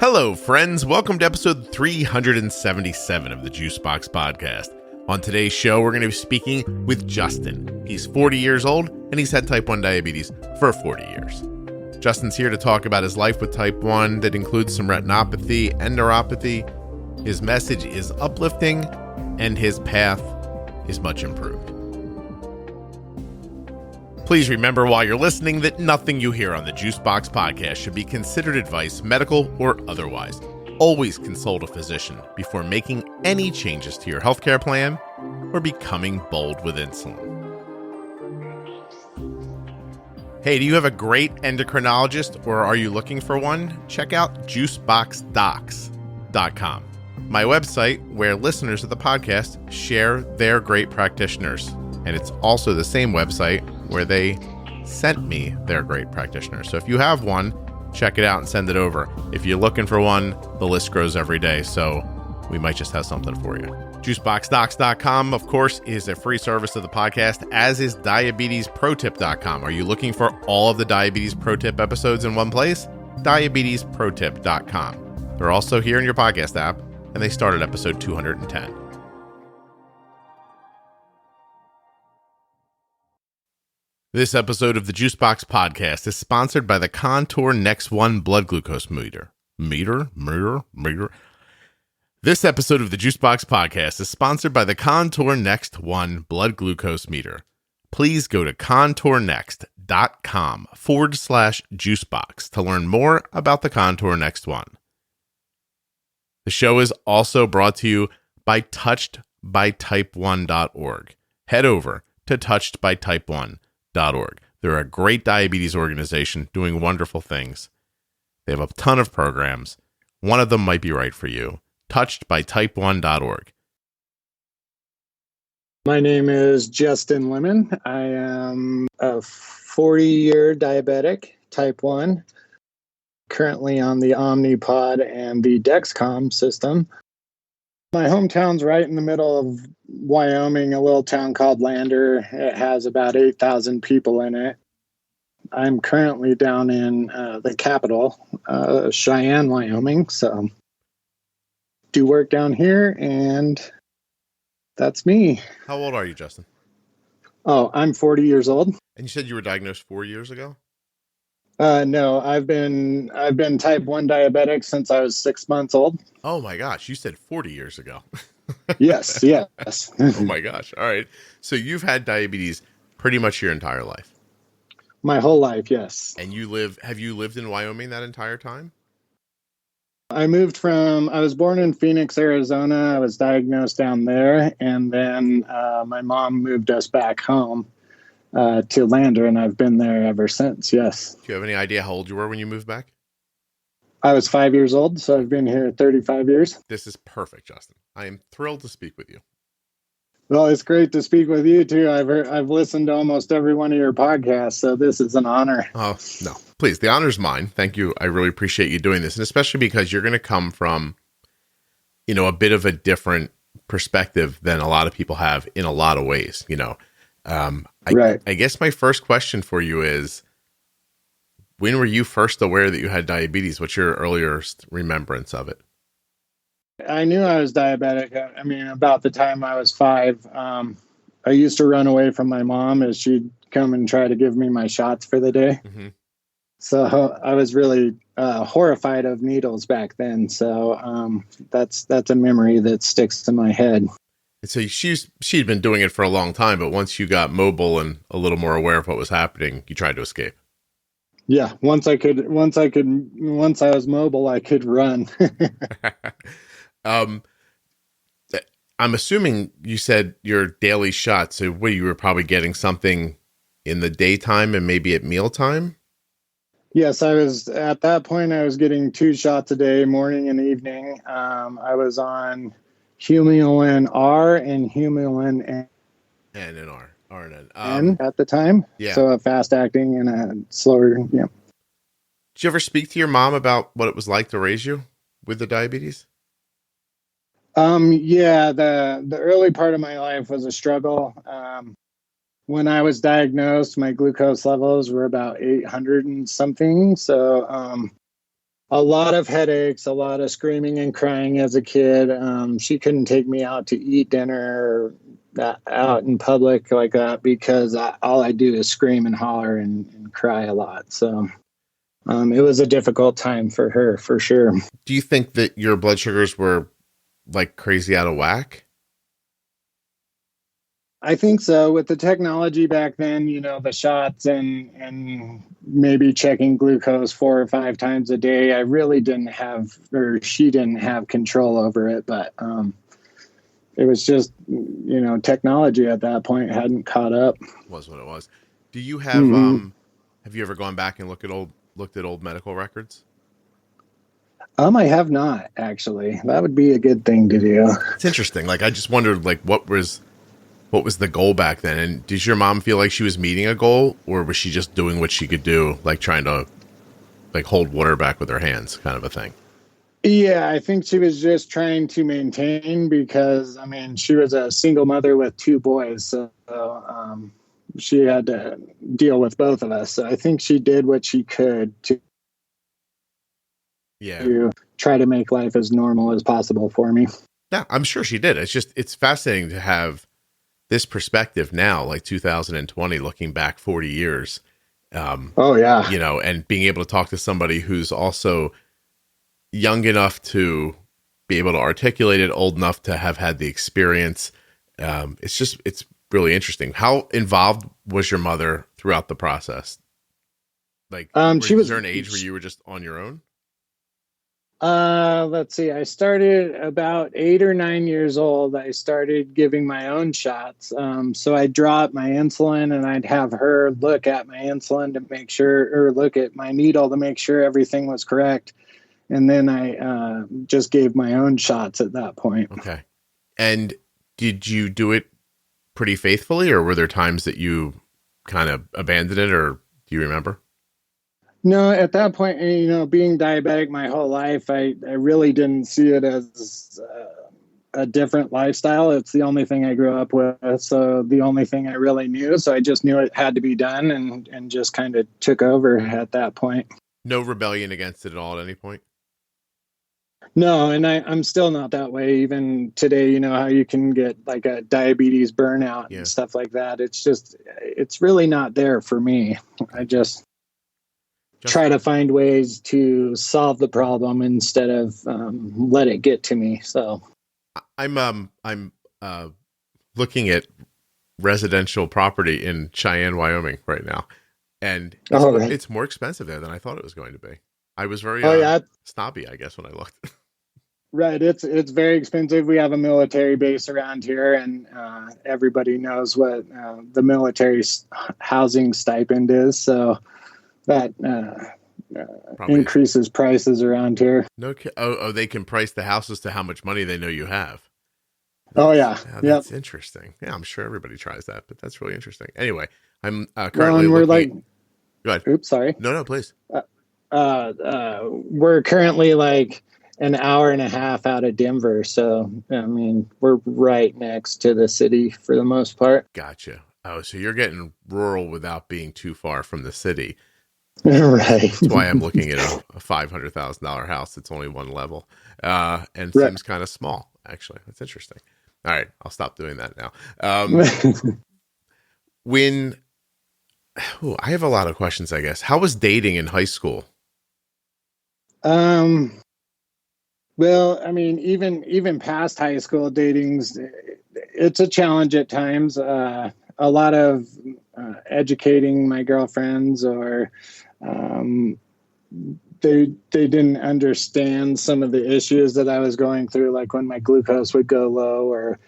Hello, friends. Welcome to episode 377 of the Juicebox Podcast. On today's show, we're going to be speaking with Justin. He's 40 years old, and he's had type 1 diabetes for 40 years. Justin's here to talk about his life with type 1 that includes some retinopathy and neuropathy. His message is uplifting, and his path is much improved. Please remember while you're listening that nothing you hear on the Juicebox Podcast should be considered advice, medical or otherwise. Always consult a physician before making any changes to your healthcare plan or becoming bold with insulin. Hey, do you have a great endocrinologist or are you looking for one? Check out juiceboxdocs.com, my website where listeners of the podcast share their great practitioners. And it's also the same website where they sent me their great practitioner. So if you have one, check it out and send it over. If you're looking for one, the list grows every day, so we might just have something for you. Juiceboxdocs.com, of course, is a free service of the podcast, as is diabetesprotip.com. Are you looking for all of the Diabetes Pro Tip episodes in one place? diabetesprotip.com. They're also here in your podcast app, and they start at episode 210. This episode of the Juicebox Podcast is sponsored by the Contour Next One blood glucose meter. This episode of the Juicebox Podcast is sponsored by the Contour Next One blood glucose meter. Please go to contournext.com/juicebox to learn more about the Contour Next One. The show is also brought to you by touchedbytype1.org. Head over to touchedbytype1.org. They're a great diabetes organization doing wonderful things. They have a ton of programs. One of them might be right for you. Touchedbytype1.org. My name is Justin Lemon. I am a 40-year diabetic, type 1, currently on the Omnipod and the Dexcom system. My hometown's right in the middle of Wyoming, a little town called Lander. It has about 8,000 people in it. I'm currently down in the capital, Cheyenne, Wyoming. So do work down here, and that's me. How old are you, Justin? Oh, I'm 40 years old. And you said you were diagnosed 4 years ago? No, I've been type 1 diabetic since I was 6 months old. Oh my gosh, you said 40 years ago. Yes. Oh my gosh. All right. So you've had diabetes pretty much your entire life. My whole life, yes. And have you lived in Wyoming that entire time? I was born in Phoenix, Arizona. I was diagnosed down there. And then my mom moved us back home to Lander, and I've been there ever since, yes. Do you have any idea how old you were when you moved back? I was 5 years old, so I've been here 35 years. This is perfect, Justin. I am thrilled to speak with you. Well, it's great to speak with you, too. I've listened to almost every one of your podcasts, so this is an honor. Oh, no. Please, the honor's mine. Thank you. I really appreciate you doing this, and especially because you're going to come from, a bit of a different perspective than a lot of people have in a lot of ways, Right. I guess my first question for you is, when were you first aware that you had diabetes? What's your earliest remembrance of it? I knew I was diabetic. I mean, about the time I was 5. I used to run away from my mom as she'd come and try to give me my shots for the day. Mm-hmm. So I was really horrified of needles back then. So that's a memory that sticks to my head. And so she'd been doing it for a long time, but once you got mobile and a little more aware of what was happening, you tried to escape. Yeah, once I was mobile, I could run. I'm assuming you said your daily shots. So you were probably getting something in the daytime and maybe at mealtime? Yes, at that point, I was getting 2 shots a day, morning and evening. I was on Humulin R and Humulin N. And an R and an N at the time. Yeah. So a fast acting and a slower. Yeah. Did you ever speak to your mom about what it was like to raise you with the diabetes? Yeah, the early part of my life was a struggle. When I was diagnosed, my glucose levels were about 800 and something. So a lot of headaches, a lot of screaming and crying as a kid. She couldn't take me out to eat dinner or out in public like that because all I do is scream and holler and cry a lot. So it was a difficult time for her, for sure. Do you think that your blood sugars were like crazy out of whack? I think so. With the technology back then, the shots and maybe checking glucose 4 or 5 times a day, I really didn't have, or she didn't have control over it. But it was just, technology at that point hadn't caught up. Was what it was. Do you have have you ever gone back and looked at old medical records? I have not, actually. That would be a good thing to do. It's interesting. Like, I just wondered, like, what was the goal back then? And did your mom feel like she was meeting a goal, or was she just doing what she could do, like trying to like hold water back with her hands, kind of a thing? Yeah, I think she was just trying to maintain because, she was a single mother with 2 boys. So she had to deal with both of us. So I think she did what she could to try to make life as normal as possible for me. Yeah, I'm sure she did. It's fascinating to have this perspective now, like 2020, looking back 40 years. Oh yeah. And being able to talk to somebody who's also young enough to be able to articulate it, old enough to have had the experience. It's really interesting. How involved was your mother throughout the process? Like, was there an age where you were just on your own? Let's see. I started about 8 or 9 years old. I started giving my own shots. So I'd draw up my insulin and I'd have her look at my insulin to make sure, or look at my needle to make sure everything was correct. And then I just gave my own shots at that point. Okay. And did you do it pretty faithfully, or were there times that you kind of abandoned it, or do you remember? No, at that point, being diabetic my whole life, I really didn't see it as a different lifestyle. It's the only thing I grew up with. So the only thing I really knew. So I just knew it had to be done and just kind of took over at that point. No rebellion against it at all at any point? No, and I'm still not that way. Even today, how you can get like a diabetes burnout and stuff like that. It's really not there for me. I just try to find ways to solve the problem instead of let it get to me. So I'm looking at residential property in Cheyenne, Wyoming right now, and it's more expensive there than I thought it was going to be. I was very snobby, I guess, when I looked. Right. It's very expensive. We have a military base around here, and everybody knows what the military housing stipend is. So that increases prices around here. They can price the houses to how much money they know you have. That's interesting. Yeah, I'm sure everybody tries that, but that's really interesting. Anyway, I'm currently Go ahead. Oops, sorry. No, please. We're currently like an hour and a half out of Denver. So, we're right next to the city for the most part. Gotcha. Oh, so you're getting rural without being too far from the city. Right. That's why I'm looking at a $500,000 house that's only one level and seems kind of small, actually. That's interesting. All right, I'll stop doing that now. I have a lot of questions, I guess. How was dating in high school? Well, even past high school, it's a challenge at times. A lot of educating my girlfriends, or they didn't understand some of the issues that I was going through, like when my glucose would go low, or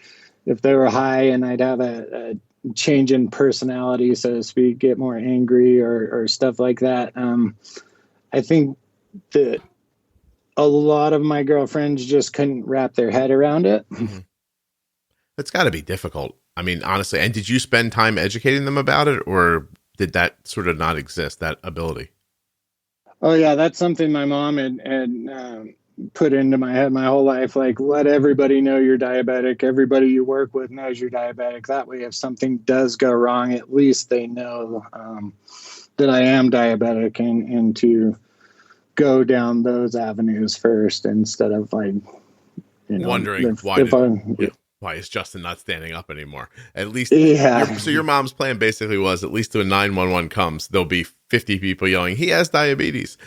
if they were high and I'd have a change in personality, so to speak, get more angry or stuff like that. I think that a lot of my girlfriends just couldn't wrap their head around it. Mm-hmm. That's got to be difficult. Honestly, and did you spend time educating them about it, or did that sort of not exist, that ability? Oh yeah, that's something my mom had put into my head my whole life. Like, let everybody know you're diabetic. Everybody you work with knows you're diabetic. That way, if something does go wrong, at least they know that I am diabetic and to go down those avenues first instead of like, wondering why is Justin not standing up anymore? At least, your mom's plan basically was, at least when 911 comes, there'll be 50 people yelling, "He has diabetes."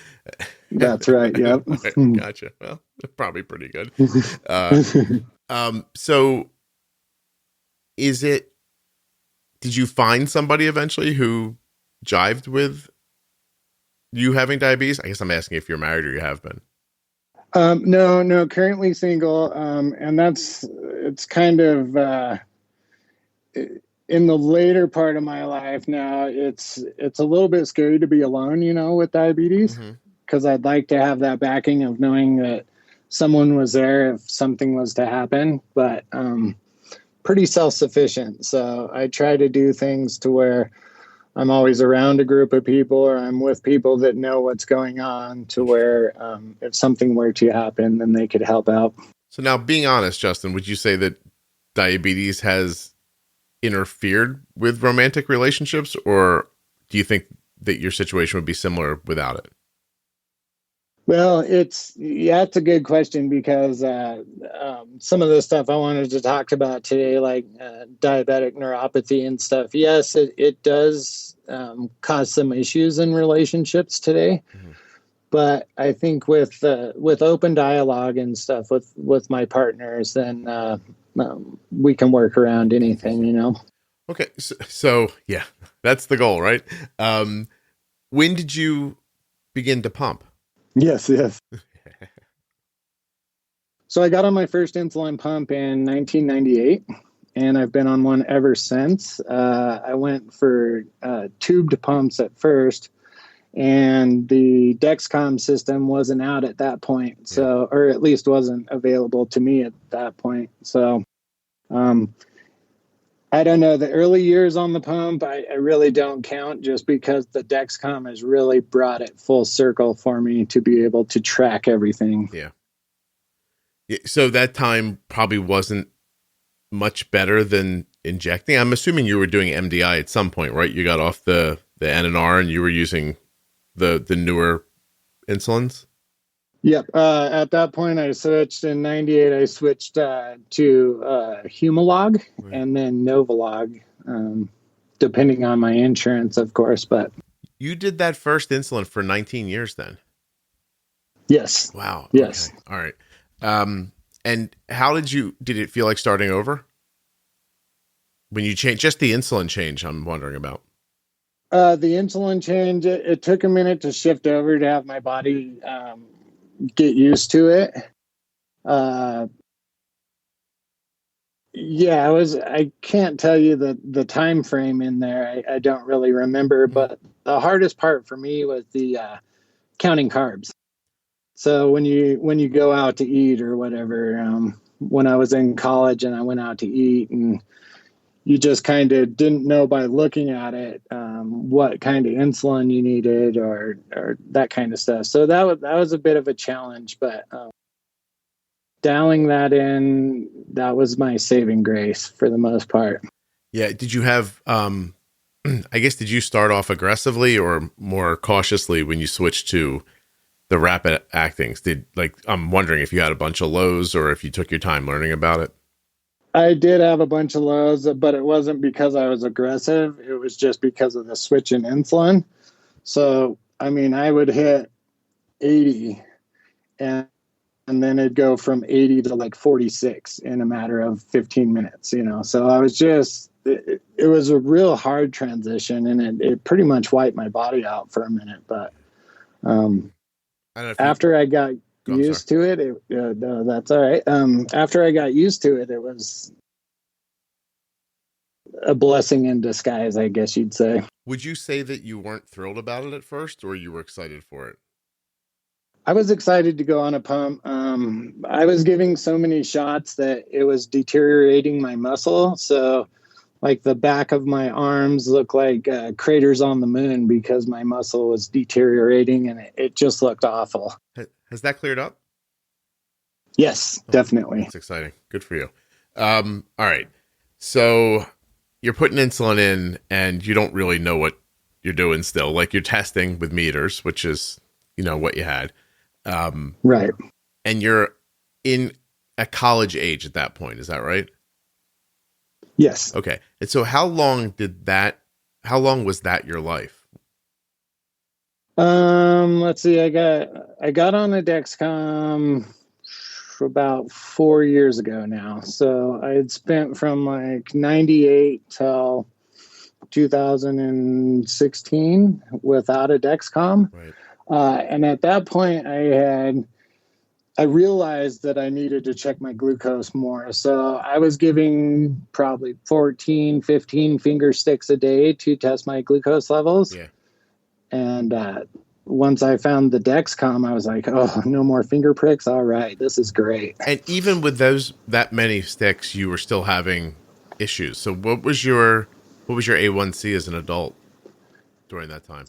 That's right. Yep. Gotcha. Well, probably pretty good. So did you find somebody eventually who jived with you having diabetes? I guess I'm asking if you're married or you have been. No, currently single. And it's kind of, in the later part of my life now, it's a little bit scary to be alone, with diabetes, because I'd like to have that backing of knowing that someone was there if something was to happen, but, pretty self-sufficient. So I try to do things to where I'm always around a group of people, or I'm with people that know what's going on, to where if something were to happen, then they could help out. So now, being honest, Justin, would you say that diabetes has interfered with romantic relationships, or do you think that your situation would be similar without it? Well, it's a good question, because some of the stuff I wanted to talk about today, like diabetic neuropathy and stuff, yes, it does cause some issues in relationships today. But I think with open dialogue and stuff with my partners, then we can work around anything, Okay, so yeah, that's the goal, right? When did you begin to pump? Yes. So I got on my first insulin pump in 1998, and I've been on one ever since. I went for tubed pumps at first, and the Dexcom system wasn't out at that point, or at least wasn't available to me at that point. So I don't know. The early years on the pump, I really don't count, just because the Dexcom has really brought it full circle for me to be able to track everything. Yeah. So that time probably wasn't much better than injecting. I'm assuming you were doing MDI at some point, right? You got off the NNR and you were using the newer insulins? Yep. At that point, I switched in 98. I switched to Humalog and then Novolog, depending on my insurance, of course. But you did that first insulin for 19 years then? Yes. Wow. Yes. Okay. All right. And how did it feel like starting over? When you change, just the insulin change, I'm wondering about. The insulin change, it took a minute to shift over to have my body get used to it. I can't tell you the time frame in there. I don't really remember, but the hardest part for me was the counting carbs. So when you go out to eat or whatever, when I was in college and I went out to eat, and you just kind of didn't know by looking at it what kind of insulin you needed or that kind of stuff. So that was a bit of a challenge, but dialing that in, that was my saving grace for the most part. Yeah. Did you have, I guess, did you start off aggressively or more cautiously when you switched to the rapid actings? I'm wondering if you had a bunch of lows or if you took your time learning about it. I did have a bunch of lows, but it wasn't because I was aggressive. It was just because of the switch in insulin. So, I mean, I would hit 80 and then it'd go from 80 to like 46 in a matter of 15 minutes, So I was it was a real hard transition, and it pretty much wiped my body out for a minute. But after I got used to it, no, that's all right. After I got used to it, it was a blessing in disguise, I guess you'd say. Would you say that you weren't thrilled about it at first, or you were excited for it? I was excited to go on a pump. I was giving so many shots that it was deteriorating my muscle. So like the back of my arms looked like craters on the moon because my muscle was deteriorating, and it just looked awful. Has that cleared up? Yes, definitely. That's exciting. Good for you. All right. So you're putting insulin in and you don't really know what you're doing still. Like, you're testing with meters, which is, what you had. Right. And you're in a college age at that point. Is that right? Yes. Okay. And so how long was that your life? Let's see. I got on a Dexcom about 4 years ago now. So I had spent from like 98 till 2016 without a Dexcom. Right. And at that point I realized that I needed to check my glucose more. So I was giving probably 14, 15 finger sticks a day to test my glucose levels. Yeah. And once I found the Dexcom, I was like, oh, no more finger pricks. All right, this is great. And even with that many sticks, you were still having issues. So what was your A1C as an adult during that time?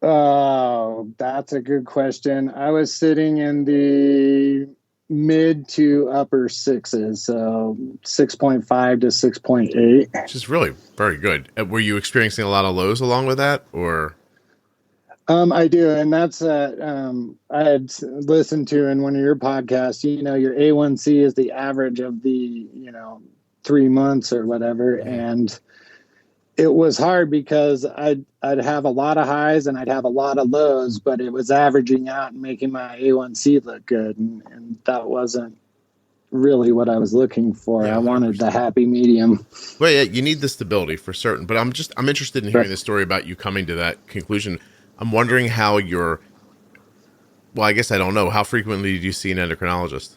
Oh, that's a good question. I was sitting in the mid to upper sixes, so 6.5 to 6.8. Which is really very good. Were you experiencing a lot of lows along with that, or? I do, and that's I had listened to in one of your podcasts. Your A1C is the average of the 3 months or whatever, and it was hard because I'd have a lot of highs and I'd have a lot of lows, but it was averaging out and making my A1C look good, and that wasn't really what I was looking for. Yeah, I wanted the happy medium. Well, yeah, you need the stability for certain, but I'm interested in hearing the story about you coming to that conclusion. I'm wondering how I guess I don't know. How frequently do you see an endocrinologist?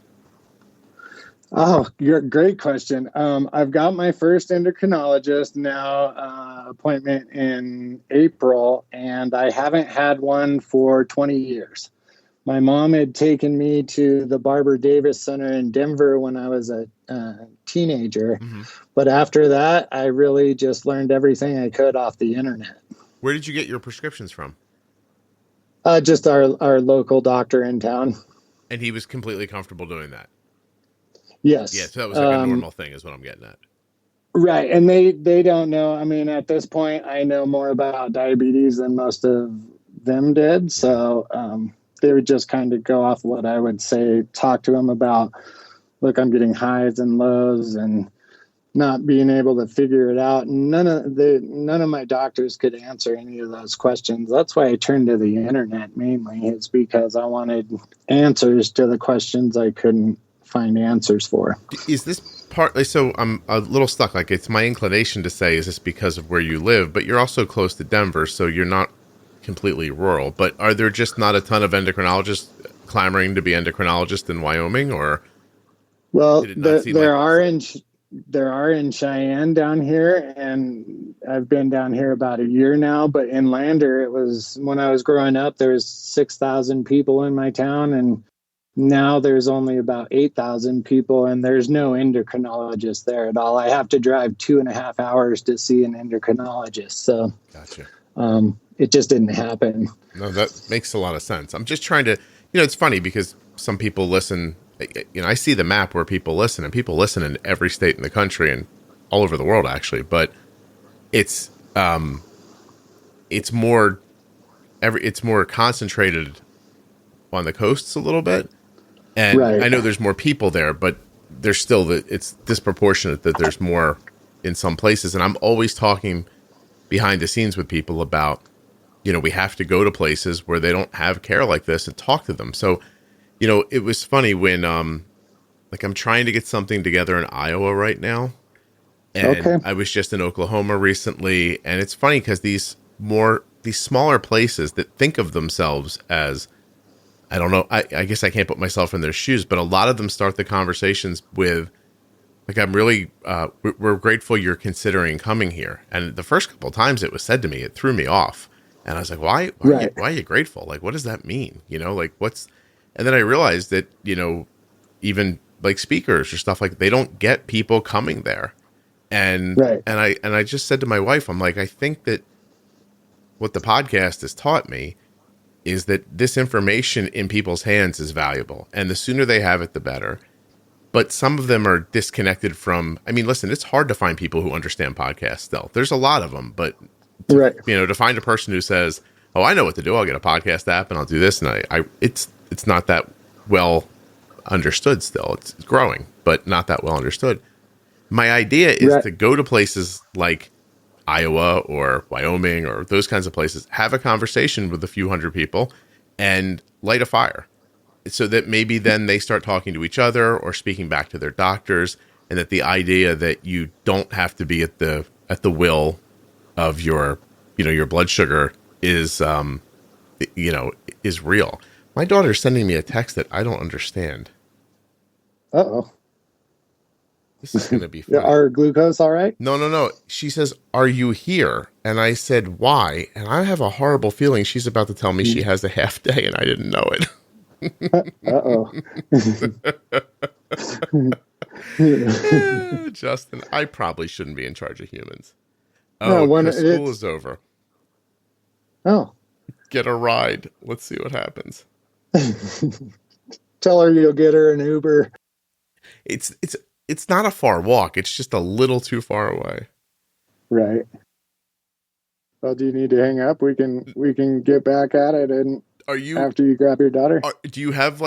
Oh, great question. I've got my first endocrinologist now, appointment in April, and I haven't had one for 20 years. My mom had taken me to the Barbara Davis Center in Denver when I was a teenager. Mm-hmm. But after that, I really just learned everything I could off the internet. Where did you get your prescriptions from? Just our local doctor in town. And he was completely comfortable doing that? Yes. Yeah, so that was like a normal thing is what I'm getting at. Right. And they don't know. I mean, at this point, I know more about diabetes than most of them did. So they would just kind of go off what I would say, talk to them about, look, I'm getting highs and lows and not being able to figure it out. And none of my doctors could answer any of those questions. That's why I turned to the internet mainly. It's because I wanted answers to the questions I couldn't find answers for. Is this partly, so I'm a little stuck, like it's my inclination to say, is this because of where you live? But you're also close to Denver, so you're not completely rural. But are there just not a ton of endocrinologists clamoring to be endocrinologists in Wyoming, or? Well, there are in Cheyenne down here, and I've been down here about a year now. But in Lander, it was when I was growing up, there was 6,000 people in my town, and now there's only about 8,000 people, and there's no endocrinologist there at all. I have to drive 2.5 hours to see an endocrinologist. So gotcha. It just didn't happen. No, that makes a lot of sense. I'm just trying to, it's funny because some people listen, I see the map where people listen, and people listen in every state in the country and all over the world actually, but it's more concentrated on the coasts a little bit. And right. I know there's more people there, but there's still it's disproportionate that there's more in some places. And I'm always talking behind the scenes with people about, we have to go to places where they don't have care like this and talk to them. So, it was funny when, I'm trying to get something together in Iowa right now. And okay. I was just in Oklahoma recently. And it's funny because these smaller places that think of themselves as, I don't know, I guess I can't put myself in their shoes, but a lot of them start the conversations with, I'm really, we're grateful you're considering coming here. And the first couple of times it was said to me, it threw me off. And I was like, why are you grateful? What does that mean? And then I realized that, even like speakers or stuff they don't get people coming there. And, right. and I just said to my wife, I'm like, I think that what the podcast has taught me is that this information in people's hands is valuable. And the sooner they have it, the better. But some of them are disconnected from, listen, it's hard to find people who understand podcasts still. There's a lot of them, but to find a person who says, oh, I know what to do. I'll get a podcast app and I'll do this. And it's not that well understood still. It's growing, but not that well understood. My idea is to go to places like Iowa or Wyoming or those kinds of places, have a conversation with a few hundred people and light a fire so that maybe then they start talking to each other or speaking back to their doctors, and that the idea that you don't have to be at the will of your blood sugar is real. My daughter's sending me a text that I don't understand. Uh-oh. This is going to be fun. Our glucose all right? No. She says, "Are you here?" And I said, "Why?" And I have a horrible feeling she's about to tell me she has a half day and I didn't know it. Uh-oh. Justin, I probably shouldn't be in charge of humans. Oh, no, school is over. Oh. Get a ride. Let's see what happens. Tell her you'll get her an Uber. It's not a far walk. It's just a little too far away. Right. Well, do you need to hang up? We can get back at it after you grab your daughter. Do you have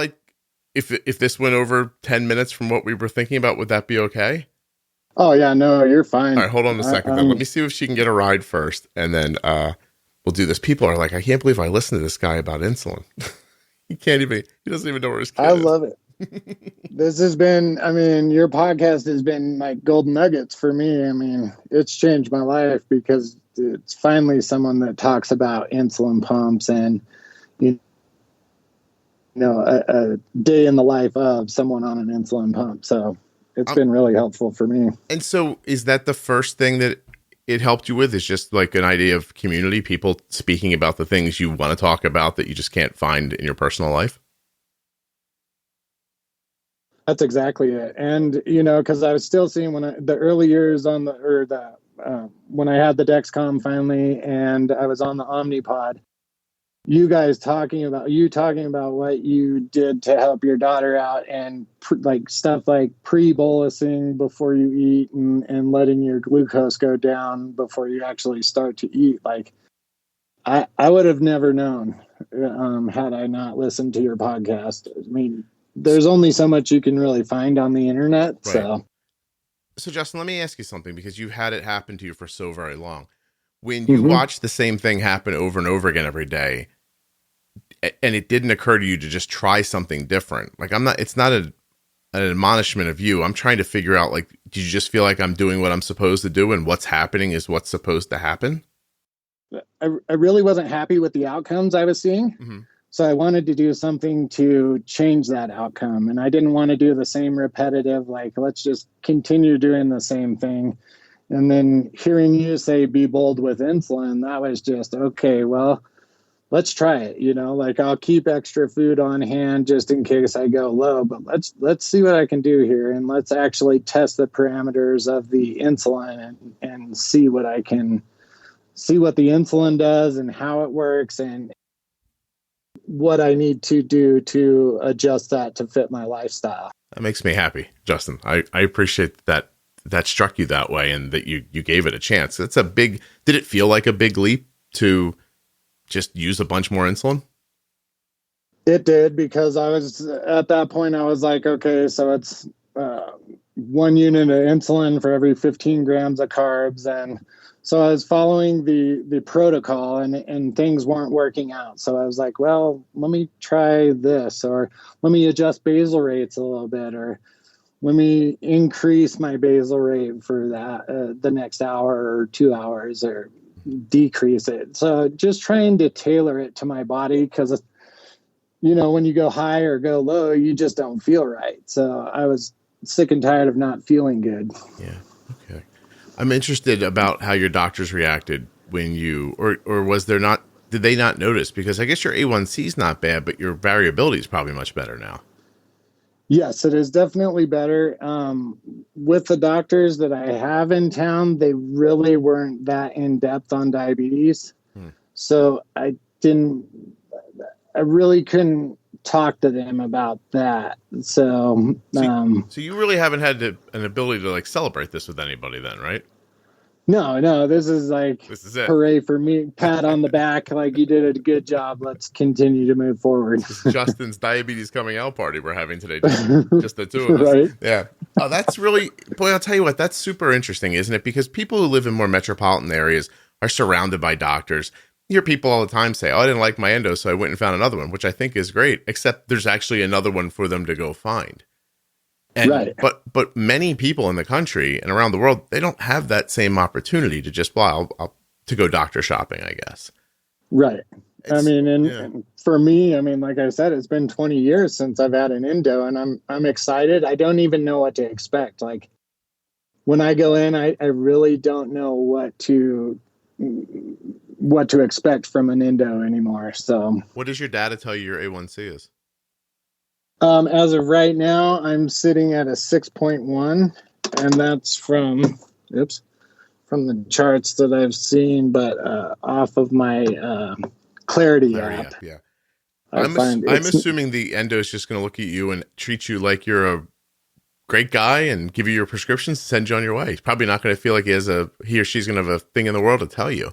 if this went over 10 minutes from what we were thinking about, would that be okay? Oh yeah, no, you're fine. All right, hold on a second. Then let me see if she can get a ride first, and then we'll do this. People are like, I can't believe I listened to this guy about insulin. He doesn't even know where his kid is. I love it. This has been, your podcast has been like golden nuggets for me. It's changed my life because it's finally someone that talks about insulin pumps and, a day in the life of someone on an insulin pump. So it's been really helpful for me. And so is that the first thing that it helped you with, is just like an idea of community, people speaking about the things you want to talk about that you just can't find in your personal life? That's exactly it. And, because I was still seeing the early years when I had the Dexcom finally, and I was on the Omnipod, you talking about what you did to help your daughter out, and stuff like pre-bolusing before you eat and letting your glucose go down before you actually start to eat. Like I would have never known had I not listened to your podcast. There's only so much you can really find on the internet. Right. So Justin, let me ask you something, because you've had it happen to you for so very long. When you watch the same thing happen over and over again every day, and it didn't occur to you to just try something different, it's not an admonishment of you. I'm trying to figure out, did you just feel like I'm doing what I'm supposed to do and what's happening is what's supposed to happen? I really wasn't happy with the outcomes I was seeing. Mm-hmm. So I wanted to do something to change that outcome. And I didn't want to do the same repetitive, let's just continue doing the same thing. And then hearing you say, be bold with insulin, that was just, okay, well, let's try it. I'll keep extra food on hand just in case I go low, but let's see what I can do here. And let's actually test the parameters of the insulin and see what the insulin does and how it works and what I need to do to adjust that to fit my lifestyle. That makes me happy, Justin. I appreciate that struck you that way and that you gave it a chance. Did it feel like a big leap to just use a bunch more insulin? It did, because I was at that point, I was like, okay, so it's 1 unit of insulin for every 15 grams of carbs. And so I was following the protocol and things weren't working out. So I was like, well, let me try this, or let me adjust basal rates a little bit, or let me increase my basal rate for that the next hour or 2 hours, or decrease it. So just trying to tailor it to my body, because, when you go high or go low, you just don't feel right. So I was sick and tired of not feeling good. Yeah. Okay. I'm interested about how your doctors reacted when you, or was there not, did they not notice? Because I guess your A1C is not bad, but your variability is probably much better now. Yes, it is definitely better. With the doctors that I have in town, they really weren't that in depth on diabetes. So I really couldn't talk to them about that. So you really haven't had an ability to celebrate this with anybody then, right? No, this is like This is it. hooray for me, pat on the back, like you did a good job. Let's continue to move forward. This is Justin's diabetes coming out party we're having today. Just the two of us. Right? Yeah. Oh, that's really, boy, I'll tell you what, that's super interesting, isn't it? Because people who live in more metropolitan areas are surrounded by doctors. You hear people all the time say, oh, I didn't like my endo, so I went and found another one, which I think is great, except there's actually another one for them to go find. And, Right. But many people in the country and around the world, they don't have that same opportunity to just, to go doctor shopping, I guess. Right. And for me, like I said, it's been 20 years since I've had an endo, and I'm excited. I don't even know what to expect. Like when I go in, I really don't know what to expect from an endo anymore. So what does your data tell you your A1C is? As of right now, I'm sitting at a 6.1, and that's from the charts that I've seen, but off of my Clarity app. Yeah. I'm assuming the endo is just going to look at you and treat you like you're a great guy and give you your prescriptions, send you on your way. He's probably not going to feel like he or she's going to have a thing in the world to tell you.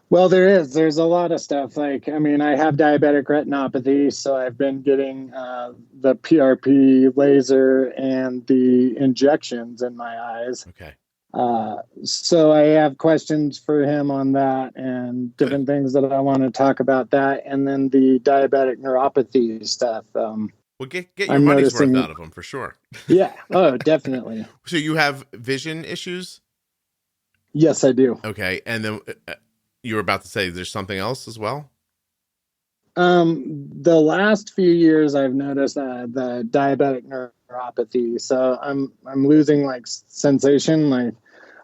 Well, there's a lot of stuff. Like, I have diabetic retinopathy, so I've been getting the PRP laser and the injections in my eyes. Okay. So I have questions for him on that and different things that I want to talk about that. And then the diabetic neuropathy stuff. Well, get your money's worth out of them for sure. Yeah. Oh, definitely. So you have vision issues? Yes, I do. Okay. And then you were about to say there's something else as well? The last few years I've noticed the diabetic neuropathy. So I'm losing like sensation. Like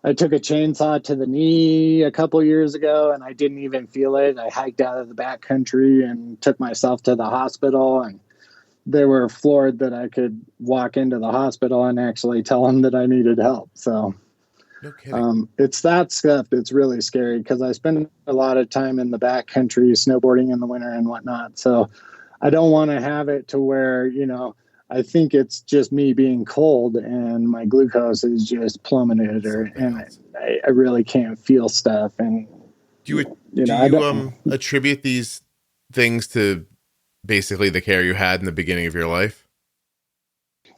I took a chainsaw to the knee a couple years ago and I didn't even feel it. I hiked out of the backcountry and took myself to the hospital, and they were floored that I could walk into the hospital and actually tell them that I needed help. So no kidding. It's that stuff that's really scary because I spend a lot of time in the backcountry snowboarding in the winter and whatnot. So I don't want to have it to where, I think it's just me being cold and my glucose is just plummeted, and I really can't feel stuff. And do you attribute these things to basically the care you had in the beginning of your life?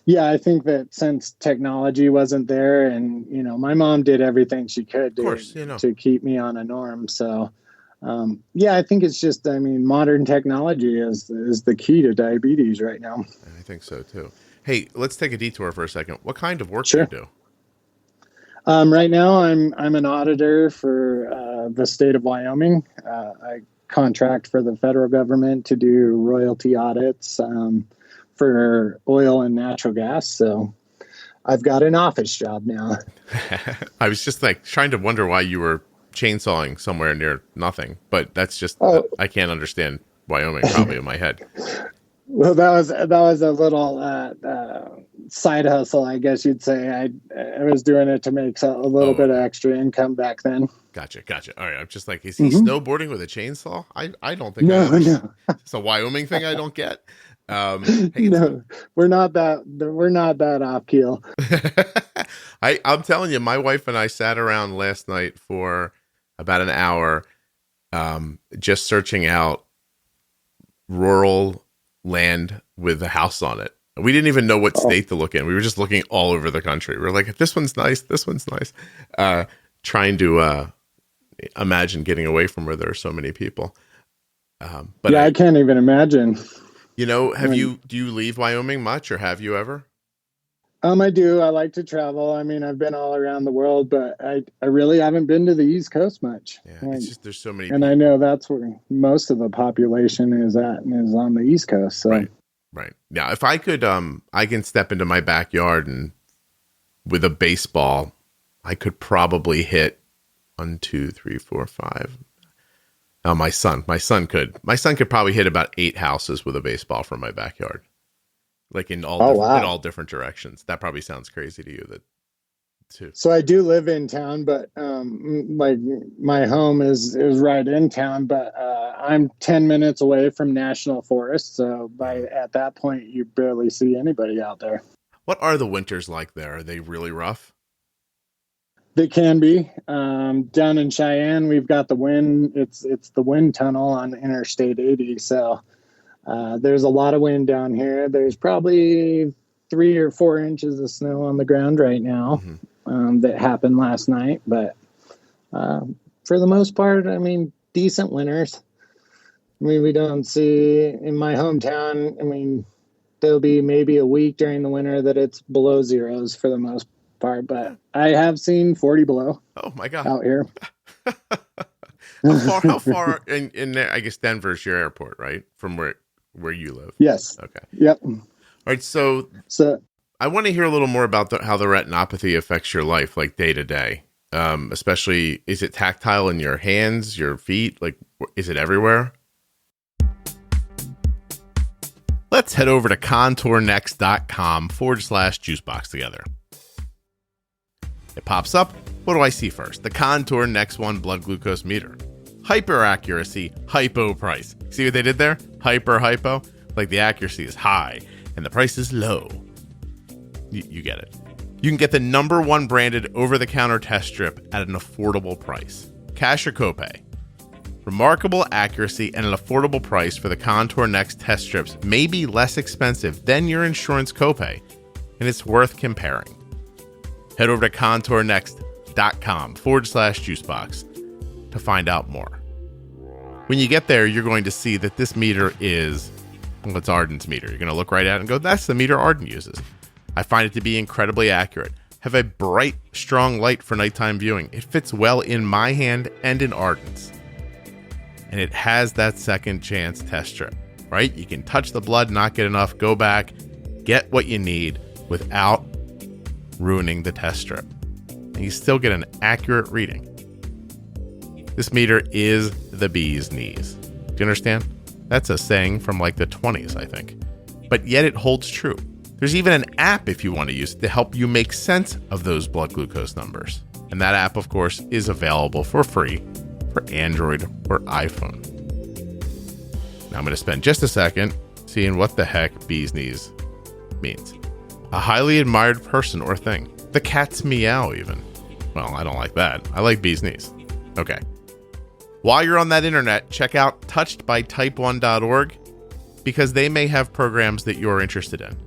Yeah, I think that since technology wasn't there, and my mom did everything she could to keep me on a norm. So, I think it's just, modern technology is the key to diabetes right now. I think so too. Hey, let's take a detour for a second. What kind of work Sure. do you do? Right now, I'm an auditor for the state of Wyoming. I contract for the federal government to do royalty audits for oil and natural gas. So I've got an office job now. I was just trying to wonder why you were chainsawing somewhere near nothing, but that's just, I can't understand Wyoming probably in my head. Well, that was a little side hustle, I guess you'd say. I was doing it to make a little bit of extra income back then. Gotcha. All right. I'm just like, is he snowboarding with a chainsaw? I don't think. No. It's a Wyoming thing I don't get. Hey, no, we're not that off keel. I'm telling you, my wife and I sat around last night for about an hour, just searching out rural land with a house on it. We didn't even know what state to look in. We were just looking all over the country. We were like, this one's nice. Trying to imagine getting away from where there are so many people. But I can't even imagine. Do you leave Wyoming much, or have you ever? I do. I like to travel. I've been all around the world, but I really haven't been to the East Coast much. Yeah, it's just there's so many. And people. I know that's where most of the population is at, and is on the East Coast. So. Right. Now, if I could, I can step into my backyard and with a baseball, I could probably hit 1, 2, 3, 4, 5. Oh, my son could probably hit about 8 houses with a baseball from my backyard, like in all different directions. That probably sounds crazy to you, too. So I do live in town, but like my home is right in town, but I'm 10 minutes away from National Forest. So at that point, you barely see anybody out there. What are the winters like there? Are they really rough? They can be. Down in Cheyenne, we've got the wind. It's the wind tunnel on Interstate 80. So there's a lot of wind down here. There's probably 3 or 4 inches of snow on the ground right now. That happened last night. But for the most part, I mean, decent winters. I mean, we don't see in my hometown. I mean, there'll be maybe a week during the winter that it's below zeros for the most part, but I have seen 40 below. Oh my God. Out here. How far in there? I guess Denver's your airport, right? From where you live. Yes. Okay. Yep. All right. So I want to hear a little more about how the retinopathy affects your life, like day to day. Especially, is it tactile in your hands, your feet? Like, is it everywhere? Let's head over to contournext.com/juicebox together. It pops up. What do I see first? The Contour Next One blood glucose meter. Hyper accuracy, hypo price. See what they did there? Hypo. Like the accuracy is high and the price is low. You get it. You can get the #1 branded over-the-counter test strip at an affordable price. Cash or copay. Remarkable accuracy and an affordable price for the Contour Next test strips may be less expensive than your insurance copay, and it's worth comparing. Head over to contournext.com/juicebox to find out more. When you get there, you're going to see that this meter is, well, it's Arden's meter. You're going to look right at it and go, that's the meter Arden uses. I find it to be incredibly accurate. Have a bright, strong light for nighttime viewing. It fits well in my hand and in Arden's. And it has that second chance test strip, right? You can touch the blood, not get enough, go back, get what you need without ruining the test strip. And you still get an accurate reading. This meter is the bee's knees. Do you understand? That's a saying from like the 20s, I think. But yet it holds true. There's even an app if you want to use it to help you make sense of those blood glucose numbers. And that app, of course, is available for free for Android or iPhone. Now I'm going to spend just a second seeing what the heck bee's knees means. A highly admired person or thing. The cat's meow even. Well, I don't like that. I like bee's knees. Okay. While you're on that internet, check out touchedbytype1.org because they may have programs that you're interested in.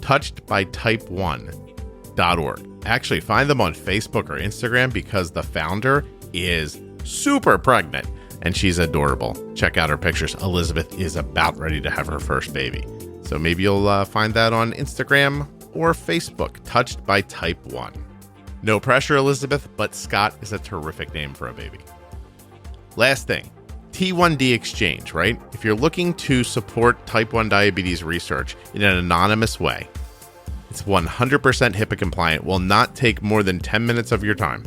Touchedbytype1.org. Actually, find them on Facebook or Instagram because the founder is super pregnant and she's adorable. Check out her pictures. Elizabeth is about ready to have her first baby. So maybe you'll find that on Instagram or Facebook, Touched by Type 1. No pressure, Elizabeth, but Scott is a terrific name for a baby. Last thing, T1d Exchange, right? If you're looking to support type 1 diabetes research in an anonymous way, it's 100% HIPAA compliant, will not take more than 10 minutes of your time.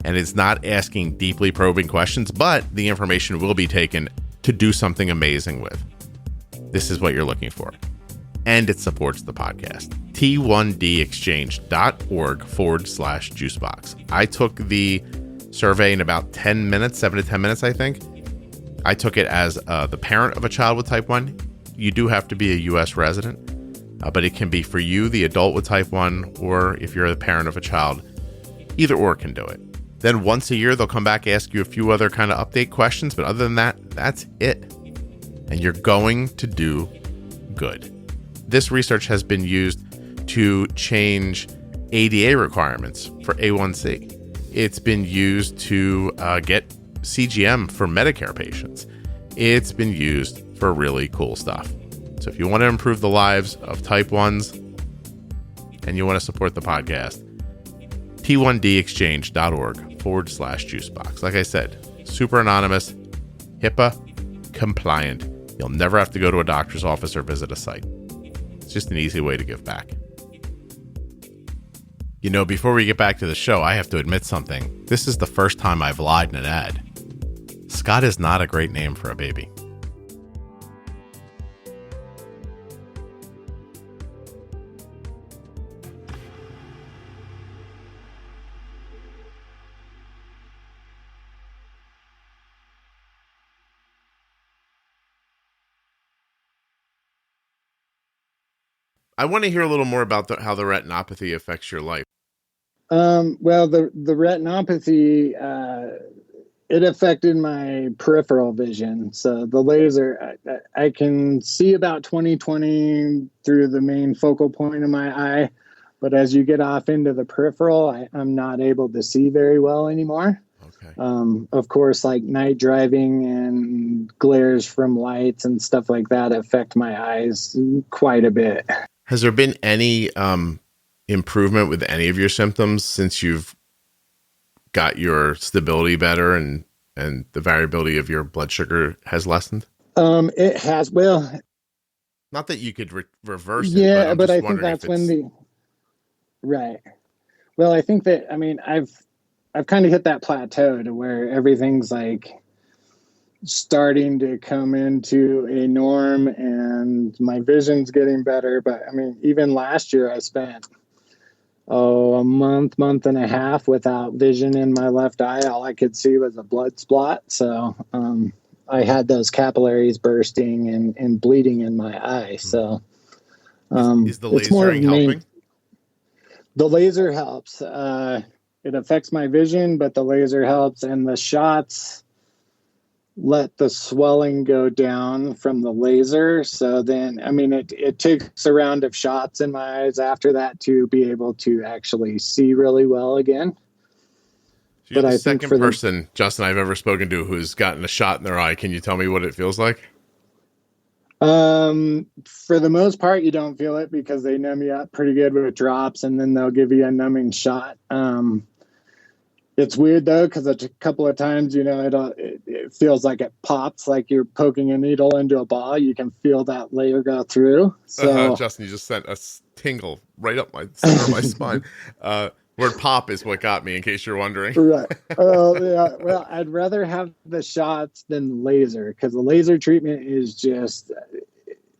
And it's not asking deeply probing questions, but the information will be taken to do something amazing with. This is what you're looking for. And it supports the podcast. T1dexchange.org/juicebox. I took the survey in about 10 minutes, 7 to 10 minutes, I think. I took it as the parent of a child with type 1. You do have to be a U.S. resident, but it can be for you, the adult with type 1, or if you're the parent of a child, either or can do it. Then once a year, they'll come back, ask you a few other kind of update questions, but other than that, that's it. And you're going to do good. This research has been used to change ADA requirements for A1C. It's been used to get CGM for Medicare patients. It's been used for really cool stuff. So if you want to improve the lives of type 1s and you want to support the podcast, T1dexchange.org/juicebox. Like I said, super anonymous, HIPAA compliant. You'll never have to go to a doctor's office or visit a site. It's just an easy way to give back. You know, before we get back to the show, I have to admit something. This is the first time I've lied in an ad. Scott is not a great name for a baby. I want to hear a little more about how the retinopathy affects your life. Well, the retinopathy, it affected my peripheral vision. So the laser, I can see about 20/20 through the main focal point of my eye. But as you get off into the peripheral, I'm not able to see very well anymore. Okay. Of course, like night driving and glares from lights and stuff like that affect my eyes quite a bit. Has there been any improvement with any of your symptoms since you've got your stability better and the variability of your blood sugar has lessened? It has. Well, not that you could reverse it, yeah, but I'm but just I think wondering that's if it's... when right. Well, I think that, I mean, I've kind of hit that plateau to where everything's like starting to come into a norm and my vision's getting better. But I mean, even last year I spent a month and a half without vision in my left eye. All I could see was a blood spot. So I had those capillaries bursting and bleeding in my eye. So is the lasering helping? The laser helps. It affects my vision, but the laser helps, and the shots let the swelling go down from the laser. So then, I mean, it takes a round of shots in my eyes after that to be able to actually see really well again. So you're the second person, Justin, I've ever spoken to who's gotten a shot in their eye. Can you tell me what it feels like? For the most part, you don't feel it because they numb you up pretty good with drops, and then they'll give you a numbing shot. It's weird though, because a couple of times, you know, it feels like it pops, like you're poking a needle into a ball. You can feel that layer go through. So, Justin, you just sent a tingle right up my center of my spine. Word pop is what got me, in case you're wondering. Right. Oh, yeah. Well, I'd rather have the shots than laser, because the laser treatment is just,